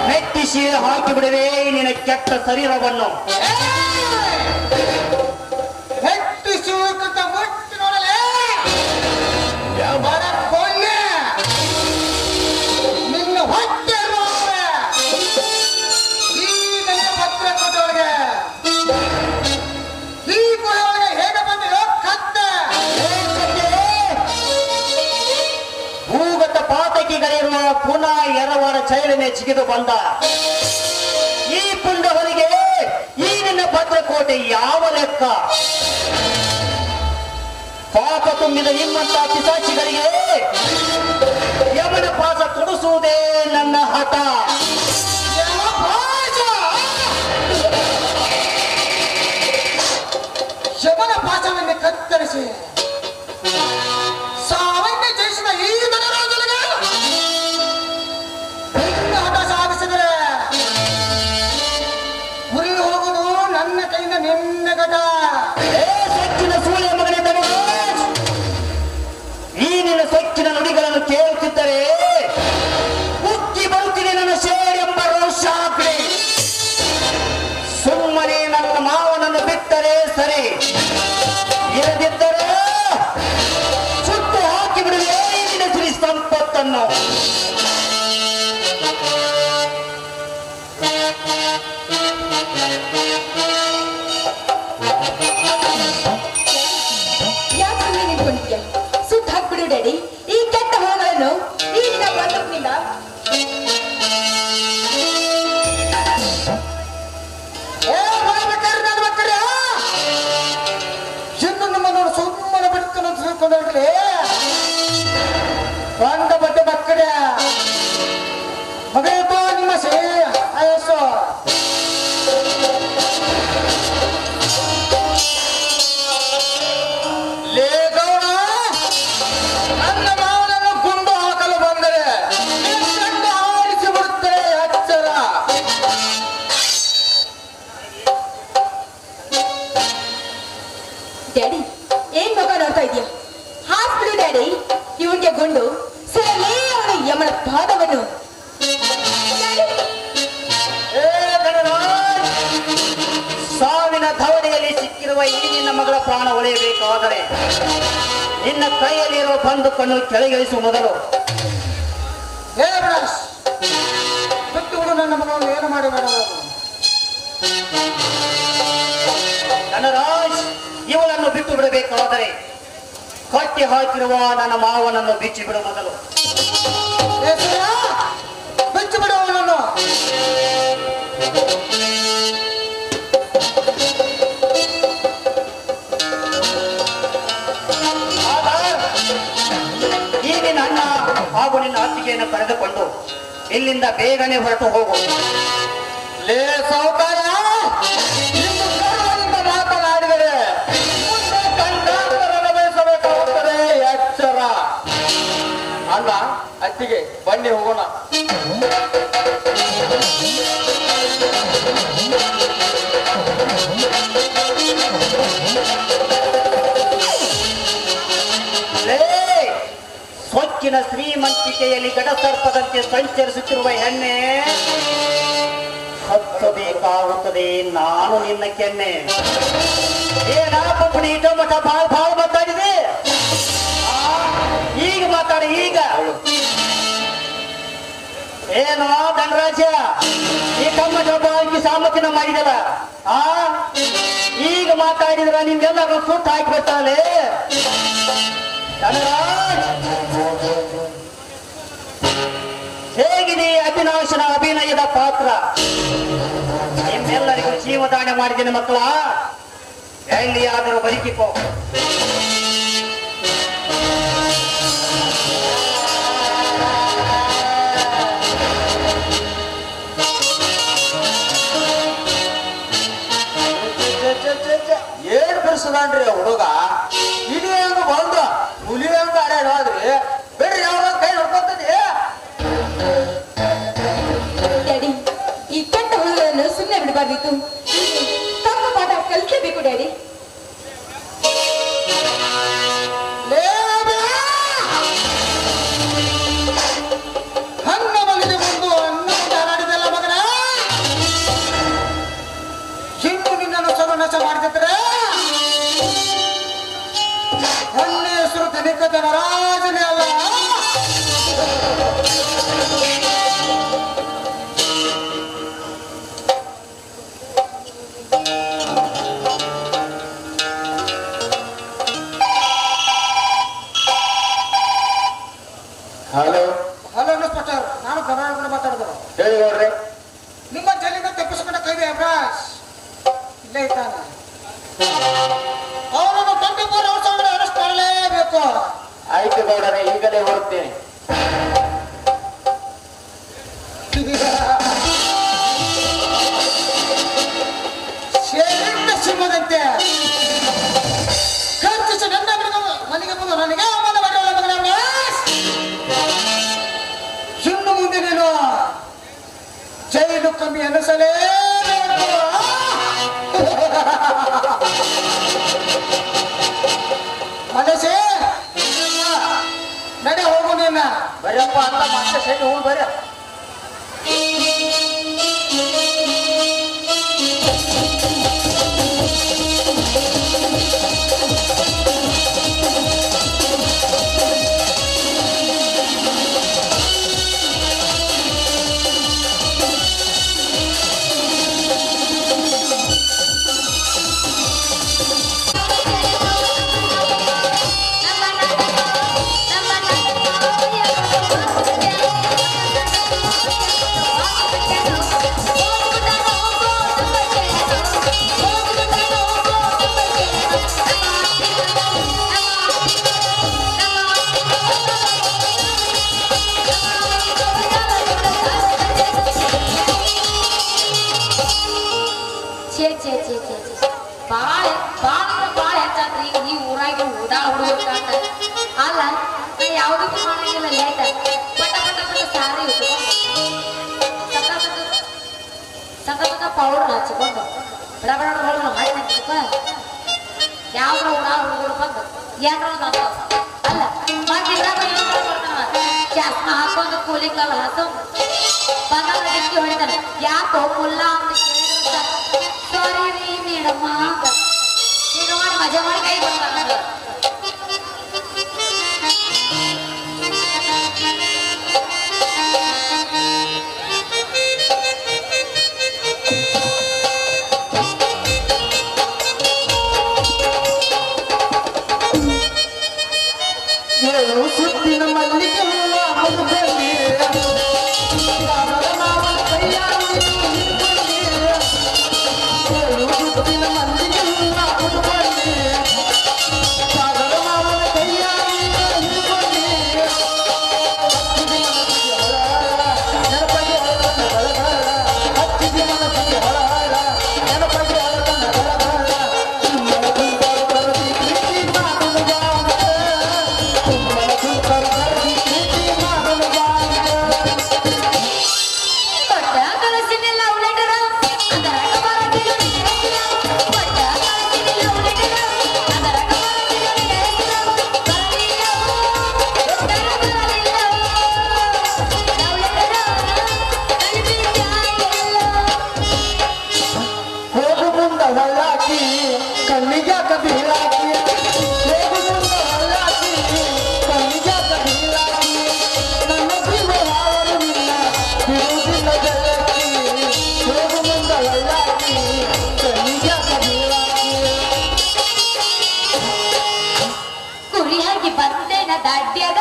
ಮೆಟ್ಟಿಸಿ ಹಾಕಿ ಬಿಡುವೆ ನಿನ್ನ ಕೆಟ್ಟ ಶರೀರವನ್ನು.
ಮೆಟ್ಟಿಸುವಂತ ಮುಟ್ಟಿ ನೋಡಲೇ ನಿನ್ನ ಹೊಟ್ಟೆ ಈ ನನ್ನ ಪತ್ರ ಕೊಟ್ಟೊಳಗೆ ಈ ಗುಹೆಯೊಳಗೆ ಹೇಗೆ ಬಂದಿರೋ ಕತ್ತೆ
ಭೂಗತ ಪಾತಕಿಗಳಿರುವ ಪುನಃ ಎರವರ ಚೈಲನೆ ಜಿಗಿದು ಬಂದ ಈ ಪುಂಡವರಿಗೆ ಈ ನಿನ್ನ ಭದ್ರಕೋಟೆ ಯಾವ ಲೆಕ್ಕ? ಪಾಪ ತುಂಬಿದ ನಿಮ್ಮಂತ ಪಿಸಾಚಿಗಳಿಗೆ ಯಮನ ಪಾಸ ಕೊಡಿಸುವುದೇ ನನ್ನ ಹಠ.
ಶಮನ ಪಾಚವನ್ನು ಕತ್ತರಿಸಿ ಸಾವನ್ನ ಜಯಿಸಿದ ಈ ಧನರಾಜನಿಗೆ ನಿನ್ನ ಹಠ ಸಾಧಿಸಿದರೆ ಉರಿ ಹೋಗುವುದು ನನ್ನ ಕೈಯಿಂದ ನಿನ್ನ ಘಟ.
ಸೊಕ್ಕಿನ ಸೂರ್ಯ ಮಗನೇ ಧನರಾಜ್, ಈ ನಿನ್ನ ಸೊಕ್ಕಿನ ನುಡಿಗಳನ್ನು ಕೇಳುತ್ತಿದ್ದರೆ ಉಕ್ಕಿ ಬರುತ್ತಿದೆ ನನ್ನ ಶೇರೆಂಬ ರೋಷಾಗ್ನಿ. ಸುಮ್ಮನೆ ನನ್ನ ಮಾವನನ್ನು ಬಿಟ್ಟರೆ ಸರಿ, ಇರದಿದ್ದರೆ ಸುಟ್ಟು ಹಾಕಿ ಬಿಡುವೆ ನಿನ್ನ ಸಿರಿ ಸಂಪತ್ತನ್ನು.
ಯಾಕೆ ಸುಮ್ಮನೆ ನಿಂತ್ಕೊಂಡಿದ್ಯಾ? ಸುಟ್ಟು ಹಾಕ್ಬಿಡು ಡ್ಯಾಡಿ ಈ ಕೆಟ್ಟ ಹೊಲಗಳನ್ನು ಈ ದಿನ ಬಂದೂಕಿನಿಂದ.
ಇನ್ನು ನಮ್ಮನ್ನು ಸುಮ್ಮನೆ ಬಿಡ್ತಾನೆ ಅಂತ ತಿಳ್ಕೊಂಡ್ರೆ ಬಂದ ಬಟ್ಟೆ ಮಕ್ಕಳ ಮಗೇತು ನಿಮ್ಮ ಸೇ ಆಯಸ್ಸು ಲೇಗೌಡ ನನ್ನ ಮಾವನನ್ನು ಗುಂಡು ಹಾಕಲು ಬಂದರೆ ನಿನ್ನನ್ನು ಆರಿಸಿ ಬಿಡುತ್ತಾರೆ ಎಚ್ಚರ.
ಡ್ಯಾಡಿ ಏನ್ ಮಗ ನೋಡ್ತಾ ಇದೀಯ? ಹಾಕ್ಬಿಡು ಡ್ಯಾಡಿ ಇವನ್ಗೆ ಗುಂಡು ಸರಲೇ ಅವನು ಯಮನ ಪಾದವನ್ನು.
ಸಾವಿನ ಧವಣಿಯಲ್ಲಿ ಸಿಕ್ಕಿರುವ ಈ ನಿನ್ನ ಮಗಳ ಪ್ರಾಣ ಉಳಿಯಬೇಕಾದರೆ ನಿನ್ನ ಕೈಯಲ್ಲಿರುವ ಬಂದುಕೊಂಡು ಕೆಳಗಿಳಿಸುವ ಮೊದಲು
ಬಿಟ್ಟು ಬಿಡು ನನ್ನ ಮಗವನ್ನು ಏನು ಮಾಡಿ ಬೇಡ.
ಧನರಾಜ್, ಇವಳನ್ನು ಬಿಟ್ಟು ಬಿಡಬೇಕಾದರೆ ಕಟ್ಟಿ ಹಾಕಿರುವ ನನ್ನ ಮಾವನನ್ನು ಬಿಚ್ಚಿ ಬಿಡು ಮೊದಲು.
ಬಿಚ್ಚು ಬಿಡುವವನನ್ನು.
ಈ ನಿನ್ನ ಅಣ್ಣ ಹಾಗೂ ನಿನ್ನ ಅತ್ತಿಗೆಯನ್ನು ಕರೆದುಕೊಂಡು ಇಲ್ಲಿಂದ ಬೇಗನೆ ಹೊರಟು ಹೋಗು.
ಲೇ ಸಾವುಕಾರ, ಇನ್ನು ಗರ್ವದಿಂದ ಮಾತನಾಡಿದರೆ ಮುಂದೆ ಕಂಡಾಂತರ ಅನುಭವಿಸಬೇಕಾಗುತ್ತದೆ. ಎಚ್ಚರ. ಅಲ್ಲ ಅತ್ತಿಗೆ, ಬನ್ನಿ ಹೋಗೋಣ.
ಸೊಕ್ಕಿನ ಶ್ರೀಮಂತಿಕೆಯಲ್ಲಿ ಗಡಸರ್ಪದಂತೆ ಸಂಚರಿಸುತ್ತಿರುವ ಹೆಣ್ಣೆ, ಹತ್ತಬೇಕಾಗುತ್ತದೆ ನಾನು ನಿನ್ನ ಕೆನ್ನೆ. ಏನಪ್ಪಣಿ ಟೊಮಟ ಭಾಳ ಮಾತಾಡಿದೆ. ಈಗ ಮಾತಾಡಿ. ಈಗ ಏನೋ ಧನರಾಜ, ಈ ಟೊಮಟೊ ಬಾಳಿಗೆ ಸಾಮರ್ಥ್ಯನ ಮಾಡಿದಲ್ಲ, ಈಗ ಮಾತಾಡಿದ್ರ ನಿಮ್ಗೆಲ್ಲರೂ ಸುಟ್ಟು ಹಾಕಿಬಿಡ್ತಾಳೆ. ಧನರಾಜ್, ಹೇಗಿದೆ ಅವಿನಾಶನ ಅಭಿನಯದ ಪಾತ್ರ? ನಿಮ್ಮೆಲ್ಲರಿಗೂ ಜೀವದಾನ ಮಾಡಿದ್ದೇನೆ ಮಕ್ಕಳ. ಎಲ್ಲಿಯಾದರೂ ಬದುಕಿಕೋ.
ಏನ್ ಬಿಡಿಸದಾನ್ರಿ ಹುಡುಗ? ಇಲಿ ಹೆಂಗ ಬಂದ ಹುಲಿ ಹೆಂಗ ಅಡ್ಯಾಡ ಹೋದ್ರಿ? ಬೇಡ್ರಿ ಅವ್ರ ಕೈ ನೋಡ್ಕೊಂತದಿ.
ಡ್ಯಾಡಿ, ಈ ಕೆಟ್ಟ ಹುಡುಗರನ್ನು ಸುಮ್ಮನೆ ಬಿಡಬಾರ್ದಿತ್ತು. ತಮ್ಮ ಪಾಠ ಕಲಿಸಲೇಬೇಕು ಡ್ಯಾಡಿ.
ಹಣ್ಣ ಮಗನಿಗೆ ಬಂದು ಅನ್ನ ಹಾರಾಡಿದಲ್ಲ ಮಗನ. ಹಿಂಡು ನಿನ್ನನ್ನು ಸರ್ವನಾಶ ಮಾಡಿದ್ರೆ ನನ್ನ ಹೆಸರು ಧನಿಕ ಧನರಾಜನೇ ಅಲ್ಲ.
ಹಲೋ
ಹಲೋ ಇನ್ಸ್ಪೆಕ್ಟರ್, ನಾನು ಧನರಾಜನ ಮಾತಾಡಿದ್ರು.
ಹೇಳಿ ನೋಡ್ರಿ.
ನಿಮ್ಮ ಜಲ್ಲಿಂದ ತಪ್ಪಿಸಿಕೊಂಡ ಕೈದಿ ಅಭ್ಯಾಸ್ ಇಲ್ಲೇ ಇದ್ದಾನೆ. ಅವನನ್ನು 24 ಅವರ್ಸ್ ಒಳಗಡೆ ಅರೆಸ್ಟ್ ಮಾಡಲೇಬೇಕು.
ಆಯ್ತು ಗೌಡರೇ, ಈಗಲೇ ಹೊರಡ್ತೇನೆ.
ಶೇರಿಟ್ಟ ಸಿಂಹದಂತೆ ಖರ್ಚಿಸಿ ನನ್ನ ಮನೆಗೆ ಬಂದು ನನಗೆ ಅವಮಾನ ಮಾಡಿರಲ್ಲ ಮಗನ ಅಭ್ಯಾಸ್. ಇನ್ನು ಮುಂದೆ ನೀನು ಜೈಲು ಕಮ್ಮಿ ಅನ್ನಿಸಲೇಬೇಕು. ಮನಸ್ಸೇ ನಡೆ ಹೋಗು ನೀನ.
ಬರಪ್ಪ ಅಂತ ಮತ್ತೆ ಸೆಟ್ ಹೋಗಿ ಬರ್ರ.
ಬಾಳ ಹೆಚ್ಚಾದ್ರಿ ಈ ಊರಾಗಿ ಓದಾ ಹುಡುಗ. ಅಲ್ಲ, ನಾ ಯಾವ್ದಕ್ಕೂ ಮಾಡಂಗಿಲ್ಲ. ಲೇಟ್ ಪಟ ಪಟ ಪಟ ಸಾರಿ ಸಕ ಪೌಡರ್ ಹಚ್ಕೊಂಡು ಬಡ ಬಡ ಹೊಳಗಳು ಮಾಡಿ ಹಾಕಿಪ್ಪ. ಯಾವ್ದ್ರ ಉಡಾ ಹುಡುಗರು ಬಂದು ಏನ್ರ ಅಲ್ಲ ಚಾಸ್ಮ ಹಾಕೊಂಡು ಕೂಲಿ ಕಾಲ ಹಾಕೊಂಡು ಬಂದ ಡಿಕ್ಕಿ ಹೊಡಿತಾನೆ. ಯಾಕೋ ಮುಲ್ಲ ಅಂತ ಕೇಳಿದ್ರೆ ಸಾರಿ ರೀ ಮೇಡಮ್ಮ ಅಂತ ಈಗ ಮಾಡಿ ಮಜಾ ಮಾಡಿ ಕೈ ಬರ್ತಾನ.
ಕೇಳು ಸುದ್ದಿನ ಮಲ್ಲಿಗೆ ಹೂವ ಮಧುಬಂದಿ ಸಾಗರ ಮಾವನ ಕೈಯಾಗಿ ಹಿಡ್ಕೊಂಡಿ. ಕೇಳು ಸುದ್ದಿನ ಮಲ್ಲಿಗೆ ಹೂವ ಮಧುಬಂದಿ ಸಾಗರ ಮಾವನ ಕೈಯಾಗಿ ಹಿಡ್ಕೊಂಡಿ. ನೆನಪಗೆ ಹೊರತನ ಬರಗಾಲ ಹಚ್ಚಿದಿ ಮನಸ್ಸಿಗೆ ಹೊರಹಾಳ ನೆನಪಗೆ ಹೊರತನ ಬರಗಾಲ ತುಮ್ಮನ ಕುಂತಾರ ಬರದಿ ಪ್ರೀತಿ ಮಾಡಲು ಬಾಳ ತುಮ್ಮನ ಕುಂತಾರ ಬರದಿ ಪ್ರೀತಿ ಮಾಡಲು ಬಾಳ.
ಪಟ್ಟ ಕಳಸಿನೆಲ್ಲ ಉಲೆಟರ ಅದರ ಕಬರದಿಲು ನೆನೆಸಿರ ಪಟ್ಟ ಕಳಸಿನೆಲ್ಲ ಉಲೆಟರ ಅದರ ಕಬರದಿಲು ನೆನೆಸಿರ ಬರಲಿಲ್ಲ ಬರಲಿಲ್ಲ ಉಲೆಟರ
ಹೋಗು ಮುಂದ ಹೊಳ್ಳಾಕಿ ಕಣ್ಣಿಗ್ಯಾಕ ಬೀಳಾಕಿ ಹೋಗು ಮುಂದ ಹೊಳ್ಳಾಕಿ ಕಣ್ಣಿಗ್ಯಾಕ ಬೀಳಾಕಿ ನನ್ನ ಜೀವ ಹಾಳು ನಿನ್ನ ಬಿಡುವುದಿಲ್ಲ ಬೆಳಕಿ ಹೋಗು ಮುಂದ ಹೊಳ್ಳಾಕಿ ಕಣ್ಣಿಗ್ಯಾಕ ಬೀಳಾಕಿ.
ಕುರಿಯಾಗಿ ಬಂದೇನ ದಾಡ್ಯಾಗ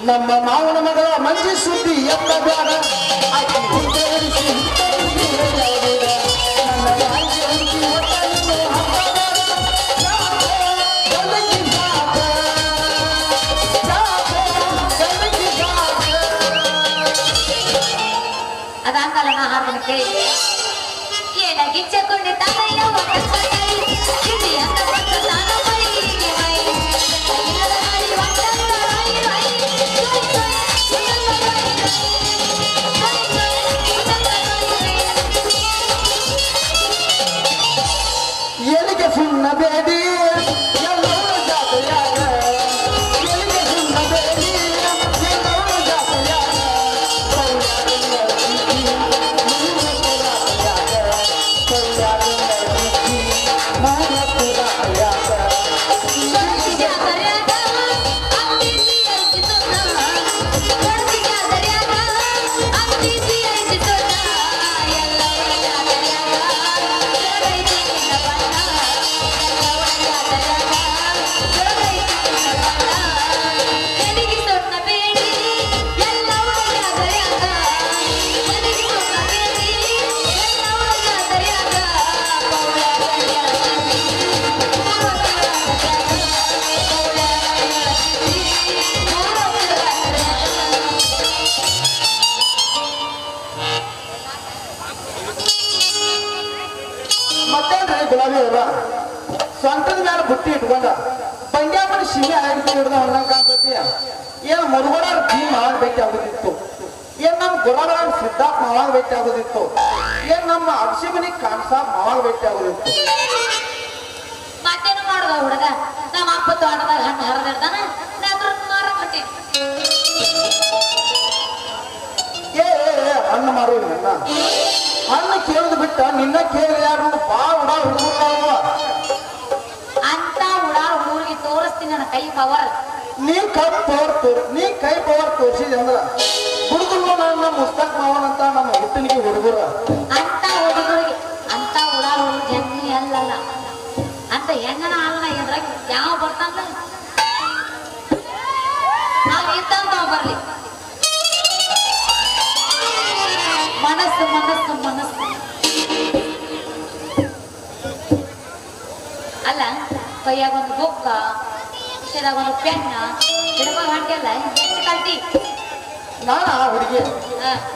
ನಮ್ಮ ಮಾವನ ಮಗಳ ಮಂಜಿ ಸುದ್ದಿ ಎತ್ತ ಬ್ಯಾಡ ಆಕಿ ಹುಡುಗರಿಸಿ ಹುಡುಗರಿಗೆ ಹೇಳಬೇಡ. ನನ್ನ ರಾಜ್ಯ ಹುಡುಗಿ ಒಟ್ಟನ್ನು ಹಬ್ಬಬೇಡ. ಗಂಡಗಿ ಸಾಕ ಸಾಕ ಗಂಡಗಿ ಸಾಕ.
ಅದಾಂಗಲ್ಲ ನಾ ಹಾಡಿನ ಕೇಳಿ ಏನಾಗಿಚ್ಚಕೊಂಡೆ ತಾನಯ್ಯ ಇಲ್ಲಿ ಅಂತ ಬಂದು ತಾನ ಮೈಗೆ ಮೈ ಕೈಯದ ಹಾಡಿ ಒಟ್ಟಂಗ ರೈ ರೈ
ಎಲ್ಲಿಗೆ ಸುಣ್ಣ ಬೇಡಿ ಎಲ್ಲರೂ ಜಾತೆಯಾಗ ಎಲ್ಲಿಗೆ ಸುಣ್ಣ ಬೇಡಿ ಎಲ್ಲರೂ ಜಾತೆಯಾಗ ಕೌಲಾರಿಂದ ಪ್ರೀತಿ ಮನಪುರಾಯಾಗ ಕೌಲಾರಿಂದ ಪ್ರೀತಿ ಮನಪುರಾಯಾಗ.
ಕೊಡಸಿ ಜಾತರ್ಯಾಗ ಅಂತಿಸಿ ಐತಿ ಸೊನ್ನ ಕೊಡಸಿ ಜಾತರ್ಯಾಗ ಅಂತಿಸಿ ಐತಿ ಸೊನ್ನ ಎಲ್ಲವರ ಜಾತರ್ಯಾಗ ಜಗೈತಿ ನಿನ್ನ ಬಣ್ಣ ಎಲ್ಲವರ ಜಾತರ್ಯಾಗ ಜಗೈತಿ ನಿನ್ನ ಬಣ್ಣ ಎಲಿಗಿ ಸೊನ್ನ ಬೇಡಿ ಎಲ್ಲವರ ಜಾತರ್ಯಾಗ ಎಲಿಗಿ ಸೊನ್ನ ಬೇಡಿ ಎಲ್ಲವರ ಜಾತರ್ಯಾಗ
ಮತ್ತೇನ್ರಿ ಗುಲಾಬಿ ಅವ್ರ ಸ್ವಂತದ ಮೇಲೆ ಬುಟ್ಟಿ ಇಟ್ಕೊಂಡ ಪಂಜಾಬನ ಶಿಮೆ ಆಗಿದ್ದು ಹಿಡ್ದ ಹೊಂದಂಗ ಕಾಣ್ತೈತಿ. ಏನ್ ಮುರುಗೋಡ ಭೀಮ್ ಮಾವಾಗ ಭೇಟಿ ಆಗೋದಿತ್ತು, ಏನ್ ನಮ್ಮ ಗುಲಾಬರಾವ್ ಸಿದ್ಧಾರ್ಥ ಮಾವಾಗ ಭೇಟಿ ಆಗೋದಿತ್ತು, ಏನ್ ನಮ್ಮ ಅಕ್ಷಿಮನಿ ಕಾನ್ಸಾಬ್ ಮಾವಾಗ ಭೇಟಿ ಆಗೋದಿತ್ತು.
ಮತ್ತೇನು ಮಾಡುದ ಹುಡುಗ ನಮ್ಮ ಅಪ್ಪ ತೋಟದಾಗ ಹಣ್ಣು ಹರಿದಿರ್ತಾನ ನಾ ಅದ್ರ ಮಾರಕ್ ಹೊಂಟೀನಿ.
ಏ ಹಣ್ಣು ಮಾರು ನನ್ನ ಹಣ್ಣು ಕೇಳಿದ್ ಬಿಟ್ಟ ನಿನ್ನ ಕೇಳಿದ ಯಾರು ಬಾ ಉಡಾ ಹುಡುಗರು
ಅಂತ ಉಡಾಳ ಹುಡುಗರಿಗೆ ತೋರಿಸ್ತೀನಿ ನನ್ನ ಕೈ ಪವರ್.
ನೀ ಕೈ ಪವರ್ ತೋರಿಸಿದೆ ಅಂದ್ರ ಹುಡುಗರು ನನ್ನ ಮುಸ್ತಾಕ್ ಮಾವನ್ ಅಂತ ನಮ್ಮ ಹುಟ್ಟಿನಿಗೆ ಹುಡುಗರ
ಅಂತ ಹುಡುಗರಿಗೆ ಅಂತ ಉಡಾಳ ಹುಡುಗ ಹೆಣ್ಣಿ ಅಲ್ಲಲ್ಲ ಅಂತ ಹೆಣ್ಣನ ಅಲ್ಲ ಎದ್ರಾಗ ಯಾವ ಬರ್ತಾನ ನಾವ್ ಇದ್ದಂತ ಬರ್ಲಿ. ಮನಸ್ಸು ಮನಸ್ಸು ಮನಸ್ಸು ಅಲ್ಲ ಕೈಯಾಗ ಒಂದು ಬುಕ್ಕ ಕಿಶೆದಾಗ ಒಂದು ಪೆನ್ನ ಹಿಡ್ಕೊಂಡು ಹೊಂಟಿಯಲ್ಲ ಎಷ್ಟು ಕಲ್ತಿ?
ನಾನ ಹುಡುಗಿ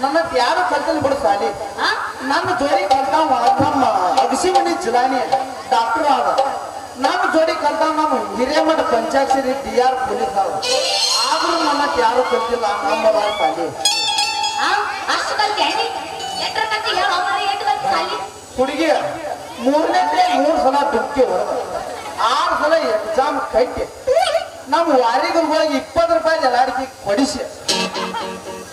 ನನ್ನ ಯಾರು ಕಲ್ತಲ್ಲಿ ಬಿಡು ಸಾಲಿ
ಹಾ
ನನ್ನ ಜೋಡಿ ಕಲ್ತಾವ ನಮ್ಮ ಅಗಸಿಮನಿ ಜಿಲಾನಿ ಡಾಕ್ಟರ್ ಆದ. ನನ್ನ ಜೋಡಿ ಕಲ್ತಾವ ನಮ್ಮ ಹಿರೇಮಠ ಪಂಚಾಕ್ಷರಿ DR ಪೊಲೀಸ್ ಆದ. ಆದ್ರೂ ನನ್ನ ಯಾರು ಕಲ್ತಿಲ್ಲ ನಮ್ಮ ಸಾಲಿ.
ಅಷ್ಟು ಕಲ್ತಿ ಹೇಳಿ ಎಟ್ರ ಕಲ್ತಿ ಹೇಳು ಅವ್ರ ಎಷ್ಟು ಕಲ್ತಿ ಸಾಲಿ?
ಹುಡುಗಿ 3 ಸಲ ಡುಕ್ಕಿ ಹೊರದ 6 ಸಲ ಎಕ್ಸಾಮ್ ಕಟ್ಟಿ ನಮ್ಮ ವಾರಿಗಳಿಗೆ 20 ರೂಪಾಯಿ ಜಲಾಡಿಕೆ ಕೊಡಿಸಿ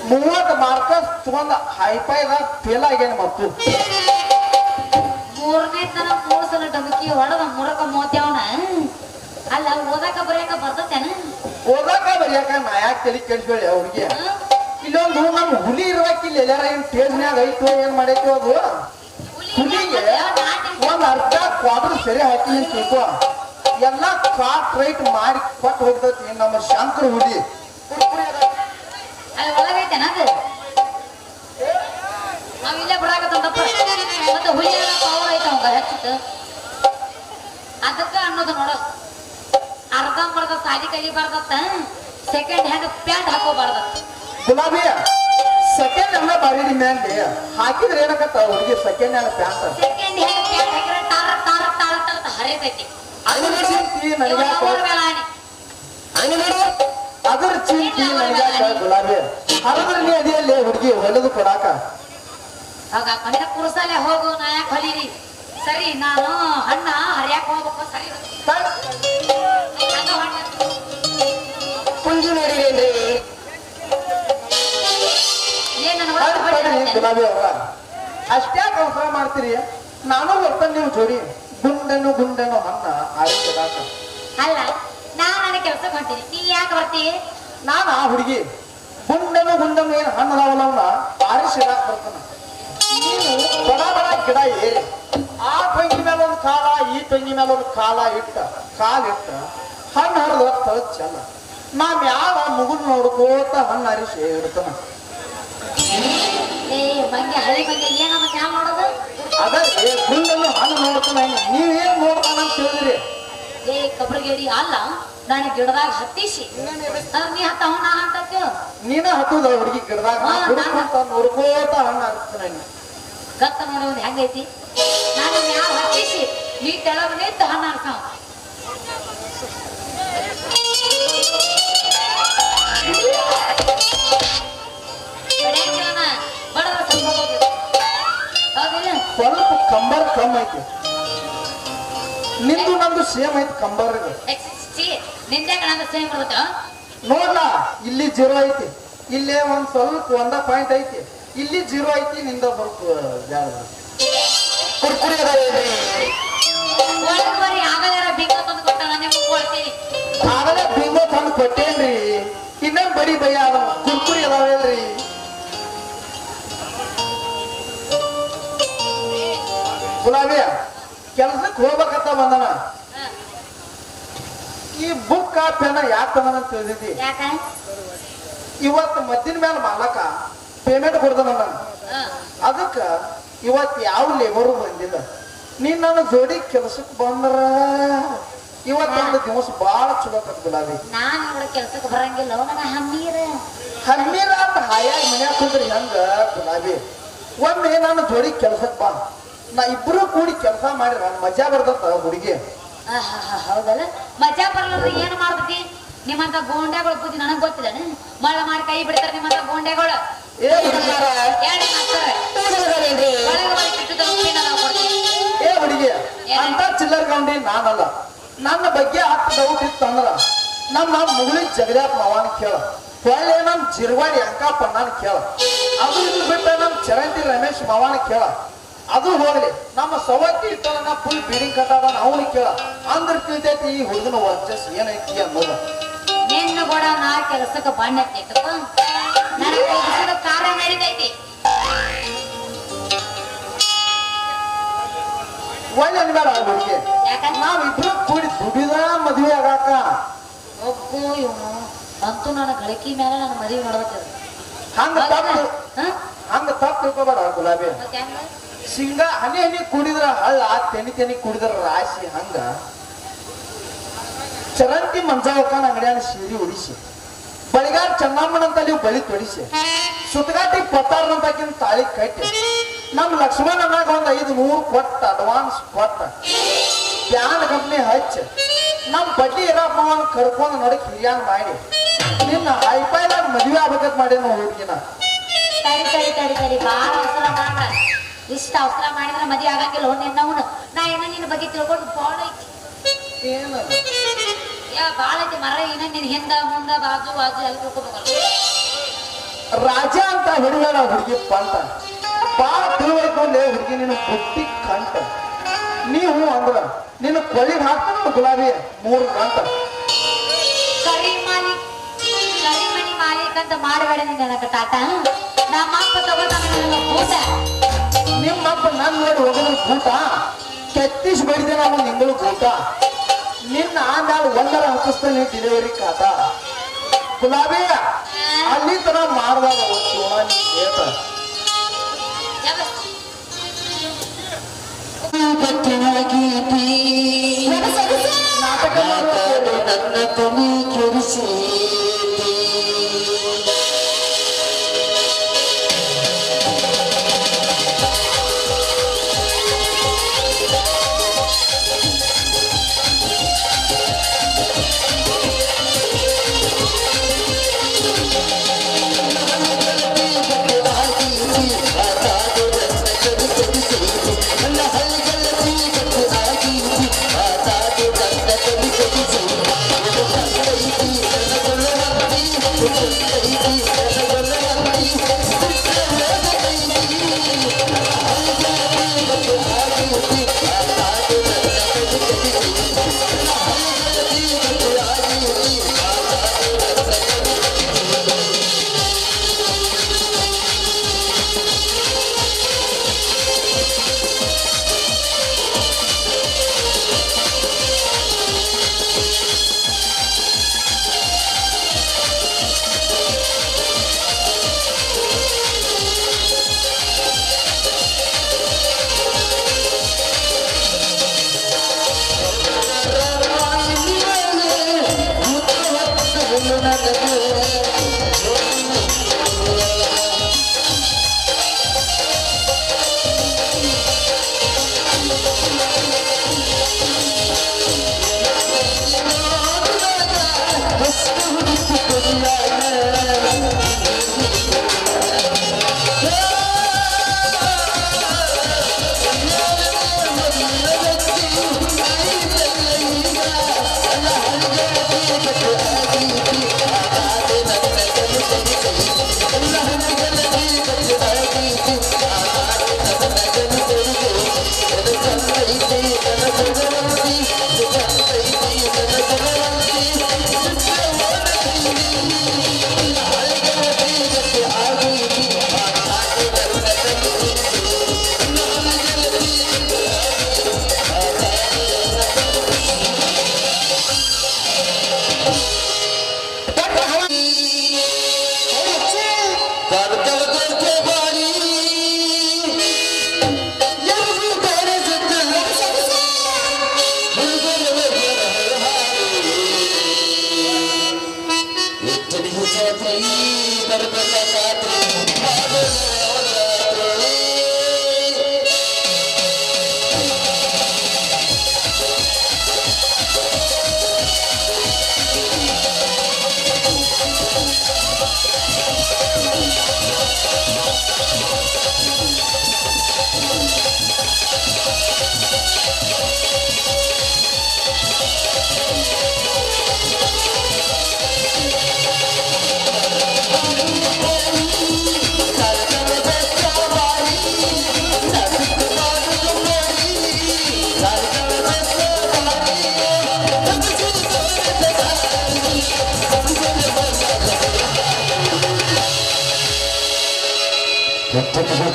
30 ಮಾರ್ಕಸ್ ತಗೊಂಡ ಹೈಫೈದಾಗ ಫೇಲ್ ಆಗ್ಯಾನ ಮತ್ತು
ಮೂರನೇ ತನ 3 ಸಲ ಡಬಕಿ ಹೊಡೆದ ಮುರಕ ಮೋತ್ಯಾವನ ಅಲ್ಲ ಓದಾಕ ಬರೆಯಕ ಬರ್ತತೇನ
ಓದಾಕ ಬರಿಯಾಕ ನಾ ಯಾಕೆ ತಲೆ ಕೆಡಿಸ್ಬೇಡಿ ಅವ್ರಿಗೆ ಇಲ್ಲೊಂದು ನಮ್ಮ ಹುಲಿ ಇರ್ಬೇಕಿಲ್ಲ ಎಲ್ಲಾರ ಏನ್ ಟೇಜ್ನ್ಯಾಗ ಐತೋ ಏನ್ ಮಾಡೈತೋ ಅದು ಹುಲಿಗೆ ಒಂದ್ ಅರ್ಧ ಕ್ವಾರ್ಟರ್ ಸರಿ ಹಾಕಿ ತಿಳ್ಕೊ ಎಲ್ಲ ಕಾಟ್ ರೈಟ್ ಮಾಡಿ ಕೊಟ್ಟು ಹೋಗ್ತೈತಿ ನಮ್ಮ ಶಂಕರ್ ಹುಲಿ
ಅಲ್ಲಿ ಒಳಗೈತೇನ ಅದು ನಾವ್ ಇಲ್ಲೇ ಬಿಡಾಕತ್ತಂದಪ್ಪ ಮತ್ತೆ ಹುಲಿ ಪವರ್ ಐತ ಅವಂಗ ಹೆಚ್ಚಿತ್ತು ಅದಕ್ಕ ಅನ್ನೋದು ನೋಡ ಅರ್ಧ ಮರ್ಧ ಸಾಲಿ ಕಲಿಬಾರ್ದತ್ತ ಸೆಕೆಂಡ್ ಹ್ಯಾಂಡ್ ಪ್ಯಾಂಟ್ ಹಾಕೋಬಾರ್ದತ್ತ
ಗುಲಾಬಿ ಸೆಕೆಂಡ್ ಎಲ್ಲ ಬಾರಿ ಮ್ಯಾನ್ಲಿ ಹಾಕಿದ್ರೆ ಏನಕತ್ತ ಹುಡುಗಿ second hand pant
second hand pant ಹಾಕಿದ್ರೆ ಟಾರ ಟಾರ ಟಾರ ಟಾರ ಹರಿತೈತಿ
ಅದ್ರ ಚಿಂತಿ ನನಗೆ ಅದ್ರ ಚಿಂತಿ ನನಗೆ ಗುಲಾಬಿ ಹರದ್ರ ನೀ ಅದಿಯಲ್ಲಿ ಹುಡುಗಿ ಹೊಲದು ಕೊಡಾಕ
ಆಗ ಮನೆ ಕುರ್ಸಲೆ ಹೋಗು ನಾ ಯಾಕೆ ಹೊಲೀರಿ ಸರಿ ನಾನು ಅಣ್ಣ ಹರಿಯಾಕ ಹೋಗ್ಬೇಕು ಸರಿ
ಪುಂಜಿ ನೋಡಿರೇನ್ರಿ
ಏನ್ ನನ್ನ
ಗುಲಾಬಿ ಅವ್ರ ಅಷ್ಟೇ ಅವಸರ ಮಾಡ್ತೀರಿ ನಾನು ಬರ್ತಾನೆ ನೀವು ಜೋಡಿ ಗುಂಡನು ಗುಂಡನು ಅನ್ನ ಆರಿಸಿದಾಕ
ಅಲ್ಲ ನಾನ್ ನನ್ನ ಕೆಲ್ಸಕ್ಕೆ ಹೊಂಟೀನಿ ನೀ ಯಾಕೆ ಬರ್ತಿ
ನಾನು ಆ ಹುಡುಗಿ ಗುಂಡನು ಗುಂಡನು ಏನ್ ಹಣ್ಣದಾವಲ್ಲ ಅವನ್ನ ಆರಿಸಿದಾಕ ಬರ್ತಾನ ನೀನು ಬಡ ಬಡ ಗಿಡ ಏರಿ ಆ ತಂಗಿ ಮೇಲೆ ಒಂದು ಕಾಲ ಈ ತಂಗಿ ಮೇಲೆ ಒಂದು ಕಾಲ ಇಟ್ಟ ಹಣ್ಣು ಹರಿದ ತಳದ್ ಚೆಲ್ಲ ನಾ ಮ್ಯಾಲ ಮುಗುಲ್ ನೋಡ್ಕೋತ ಹಣ್ಣು ಹರಿಸಿ ಇಡ್ತಾನ
ಏ ಮಂಗೆ ಹಳಿ ಮಂಗೆ ಏನಮ್ಮ ಮ್ಯಾಲ ನೋಡೋದು
ಅದೇ ಗುಂಡನ್ನು ಹಣ್ಣು ನೋಡ್ತಾನ ನೀವೇನ್ ನೋಡ್ತಾನ ಅಂತ ಹೇಳಿದ್ರಿ
ಏ ಕಬ್ರಗೇಡಿ ಅಲ್ಲ ನಾನು ಗಿಡದಾಗ ಹತ್ತಿಸಿ ಅದ್ರ ನೀ ಹತ್ತವ ನಾ ಹತ್ತಕ್ಕೆ
ನೀನ ಹತ್ತದ ಹುಡುಗಿ ಗಿಡದಾಗ ನೋಡ್ಕೋತ ಹಣ್ಣು ಹರಿಸ್ತಾನ
ಗತ್ತ ನೋಡಿ ಒಂದು ಹೆಂಗೈತಿ ನಾನು ಮ್ಯಾಲ ಹತ್ತಿಸಿ ನೀ ತೆಳಗ ನಿಂತ ಹಣ್ಣು ಹರ್ಸಾವ
ಸ್ವಲ್ಪ ಕಂಬರ್ ಕಮ್ಮಿ ಐತಿ ನಿಂದು ನಂದು ಸೇಮ್ ಐತಿ ಕಂಬರ್
ನಿಂದೆ ಕಣ ಸೇಮ್ ಬರುತ್ತ
ನೋಡ್ಲ ಇಲ್ಲಿ 0 ಐತಿ ಇಲ್ಲೇ ಒಂದ್ ಸ್ವಲ್ಪ 1 ಪಾಯಿಂಟ್ ಐತಿ ಇಲ್ಲಿ 0 ಐತಿ ನಿಂದ ಸ್ವಲ್ಪ
ಕುರ್ಕುರಿ ಅದಾವೇನ್ರಿ
ಒಳಗವರಿ ಆಗಲಾರ ಬಿಂಗ ತಂದು ಕೊಟ್ಟ ನಾನೇ ಕೊಡ್ತೀನಿ
ಆಗಲೇ ಬಿಂಗೋ ತಂದು ಕೊಟ್ಟೇನ್ರಿ ಇನ್ನೇನ್ ಬಡಿ ಬಯ್ಯ ಅದ ಕುರ್ಕುರಿ ಅದಾವೇನ್ರಿ ಗುಲಾಬಿ ಕೆಲ್ಸಕ್ಕೆ ಹೋಗ್ಬೇಕಂತ ಬಂದನ ಈ ಬುಕ್ ಪೆನ್ನ ಯಾಕೆ ತಂದನ ಅಂತ ತಿಳಿದಿದ್ದಿ
ಯಾಕ
ಇವತ್ತು ಮದ್ದಿನ ಮೇಲೆ ಮಾಲಕ ಪೇಮೆಂಟ್ ಕೊಡ್ತಾನ ನಾನು ಅದಕ್ಕ ಇವತ್ತು ಯಾವ ಲೇಬರು ಬಂದಿಲ್ಲ ನೀನ್ ನನ್ನ ಜೋಡಿ ಕೆಲ್ಸಕ್ಕೆ ಬಂದ್ರ ಇವತ್ತೊಂದು ದಿವಸ ಬಾಳ ಚಲೋ ಕತ್ ಗುಲಾಬಿ
ನಾನ್ ನೋಡ ಕೆಲ್ಸಕ್ಕೆ ಬರಂಗಿಲ್ಲ ನನ್ನ
ಹಮ್ಮೀರ ಅಂತ ಹಾಯಾಗಿ ಮನ್ಯಾಗ ಕುಂದ್ರಿ ಹೆಂಗ ಗುಲಾಬಿ ಒಮ್ಮೆ ನಾನು ಜೋಡಿ ಕೆಲ್ಸಕ್ಕೆ ಬಾ ನಾ ಇಬ್ರು ಕೂಡಿ ಕೆಲಸ ಮಾಡಿರ ಮಜಾ ಬರ್ತದ ಹುಡುಗಿ
ಹೌದಲ್ಲ ಮಜಾ ಬರ್ಲಾರ್ದ ಏನ್ ಮಾಡ್ತತಿ ನಿಮ್ಮಂತ ಗೋಂಡ್ಯಾಗಳು ಬುದ್ಧಿ ನನಗ್ ಗೊತ್ತಿಲ್ಲ ಮಳ್ಳ ಮಾಡಿ ಕೈ ಬಿಡ್ತಾರ ನಿಮ್ಮಂತ ಗೋಂಡ್ಯಾಗಳು
ಏ ಹುಡುಗಿ ಅಂತ ಚಿಲ್ಲರ್ ಗೌಂಡಿ ನಾನಲ್ಲ ನನ್ನ ಬಗ್ಗೆ ಹತ್ತು ಡೌಟ್ ಇತ್ತಂದ್ರ ನಮ್ಮ ಮುಗುಳಿ ಜಗದ್ಯಾಪ ಮಾವನ್ ಕೇಳ ಹೊಳ್ಳೆ ನಮ್ ಜಿರ್ವಾಡಿ ಅಂಕಾಪಣ್ಣನ ಕೇಳ ಅದು ಇದು ಬಿಟ್ಟ ನಮ್ ಚರಂತಿ ರಮೇಶ್ ಮಾವನ ಕೇಳ ಅದು ಹೋಗ್ಲಿ ನಮ್ಮ ಸವತಿ ಇಟ್ಟನ ಫುಲ್ ಬಿಲ್ಡಿಂಗ್ ಕಟ್ಟದ ಅವನಿಗೆ ಕೇಳ ಅಂದ್ರ ತಿಳಿತೈತಿ ಈ ಹುಡುಗನ ವರ್ಚಸ್ ಏನೈತಿ ಅನ್ನೋದು
ನಿನ್ನ ಕೂಡ ನಾ ಕೆಲಸಕ್ಕೆ ಬಣ್ಣತ್ತೈತಪ್ಪ ನನಗೆ ಕಾರ್ಯ ನಡೀತೈತಿ
ಒಳ್ಳೆ ಅನ್ಬೇಡ ಹುಡುಗಿ ನಾವಿಬ್ರು ಕೂಡಿ ದುಡಿದ ಮದುವೆ ಆಗಾಕ
ಒಬ್ಬು ಇವನು ಅಂತೂ ನನ್ನ ಗಳಿಕೆ ಮೇಲೆ ನನ್ನ ಮದುವೆ ಮಾಡ್ಬೇಕು
ಹಂಗ ತಪ್ಪು ತಿಳ್ಕೊಬೇಡ ಗುಲಾಬಿ ಶೇಂಗಾ ಹನಿ ಹನಿ ಕುಡಿದ್ರ ಹಳ್ಳ ತೆನಿ ತೆನಿ ಕುಡಿದ್ರ ರಾಶಿ ಹಂಗ ಚರಂತಿ ಮಂಜಾವಕ್ಕನ ಅಂಗಡಿಯಾನ ಸೀರಿ ಉಡಿಸಿ ಬಳಿಗಾರ ಚೆನ್ನಮ್ಮನಂತಲ್ಲಿ ಬಳಿ ತೊಡಿಸಿ ಸುತ್ತಗಾಟಿ ಪತ್ತಾರನಂತಾಕಿನ ತಾಳಿ ಕಟ್ಟಿ ನಮ್ ಲಕ್ಷ್ಮಣ ಅನ್ನಾಗ ಒಂದ್ 500 ಕೊಟ್ಟ ಅಡ್ವಾನ್ಸ್ ಕೊಟ್ಟ ಪ್ಯಾನ್ ಕಂಪ್ನಿ ಹಚ್ಚ ನಮ್ ಬಡ್ಡಿ ಇರಪ್ಪವನ್ ಕರ್ಕೊಂಡ್ ನೋಡಕ್ ಹಿರಿಯಾನ್ ಮಾಡಿ ನಿನ್ನ ಹೈಫೈದಾಗ ಮದ್ವೆ ಆಗ್ಬೇಕಂತ ಮಾಡಿ ನಾವು ಹುಡುಗಿನ
ತಡಿ ಬಾಳ ಅವಸರ ಮಾಡ ಇಷ್ಟ ಅವಸರ ಮಾಡಿದ್ರೆ ಮದುವೆ ಆಗಂಗಿಲ್ಲ ನಿನ್ನವನು ನಾ ಏನ ನಿನ್ನ ಬಗ್ಗೆ ತಿಳ್ಕೊಂಡು ಬಾಳ ಐತಿ
ಏನ
ಬಾಳ ಐತಿ ಮರ ಏನ ನಿನ್ ಹಿಂದ ಮುಂದ ಬಾಜು ಬಾಜು ಎಲ್ಲ ತಿಳ್ಕೊಬೇಕಲ್ಲ
ರಾಜ ಅಂತ ಹಿಡಿದಾಳ ಹುಡುಗಿ ಪಂಟ ಬಾಳ ತಿಳುವಳಿಕೊಂಡೆ ಹುಡುಗಿ ನಿನ್ನ ಬುಟ್ಟಿ ಕಂಟ ನೀವು ಅಂದ್ರ ನಿನ್ನ ಕೊಳ್ಳಿಗೆ ಹಾಕ್ತಾನ ಗುಲಾಬಿ 3 ಗಂಟ
ಕರಿಮಣಿ ಮಾಲೀಕ್ ಅಂತ ಮಾಡಬೇಡ ನನಗ ಟಾಟ ನಮ್ಮ ಅಪ್ಪ ತಗೋತಾನ ನನಗ ಊಟ
ನಿಮ್ಮಪ್ಪ ನನ್ ನೋಡಿ ಹೋಗೋದ್ರ ಕೂಟ ಕೆತ್ತಿಸ್ ಬಡಿದೆ ನಾವು ನಿಂಗಳು ಕೂಟ ನಿನ್ನ ಆಂದಾಳು 1 ಹತ್ತಿಸ್ತಾನೆ ಡೆಲಿವರಿ ಕಾಟ ಗುಲಾಬಿ ಅಲ್ಲಿ ತರ ಮಾಡಿದಾಗ ನಾಟಕ
ನನ್ನ ತನಿ ಕೆಡಿಸಿ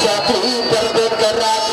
जाती दर्द कर रात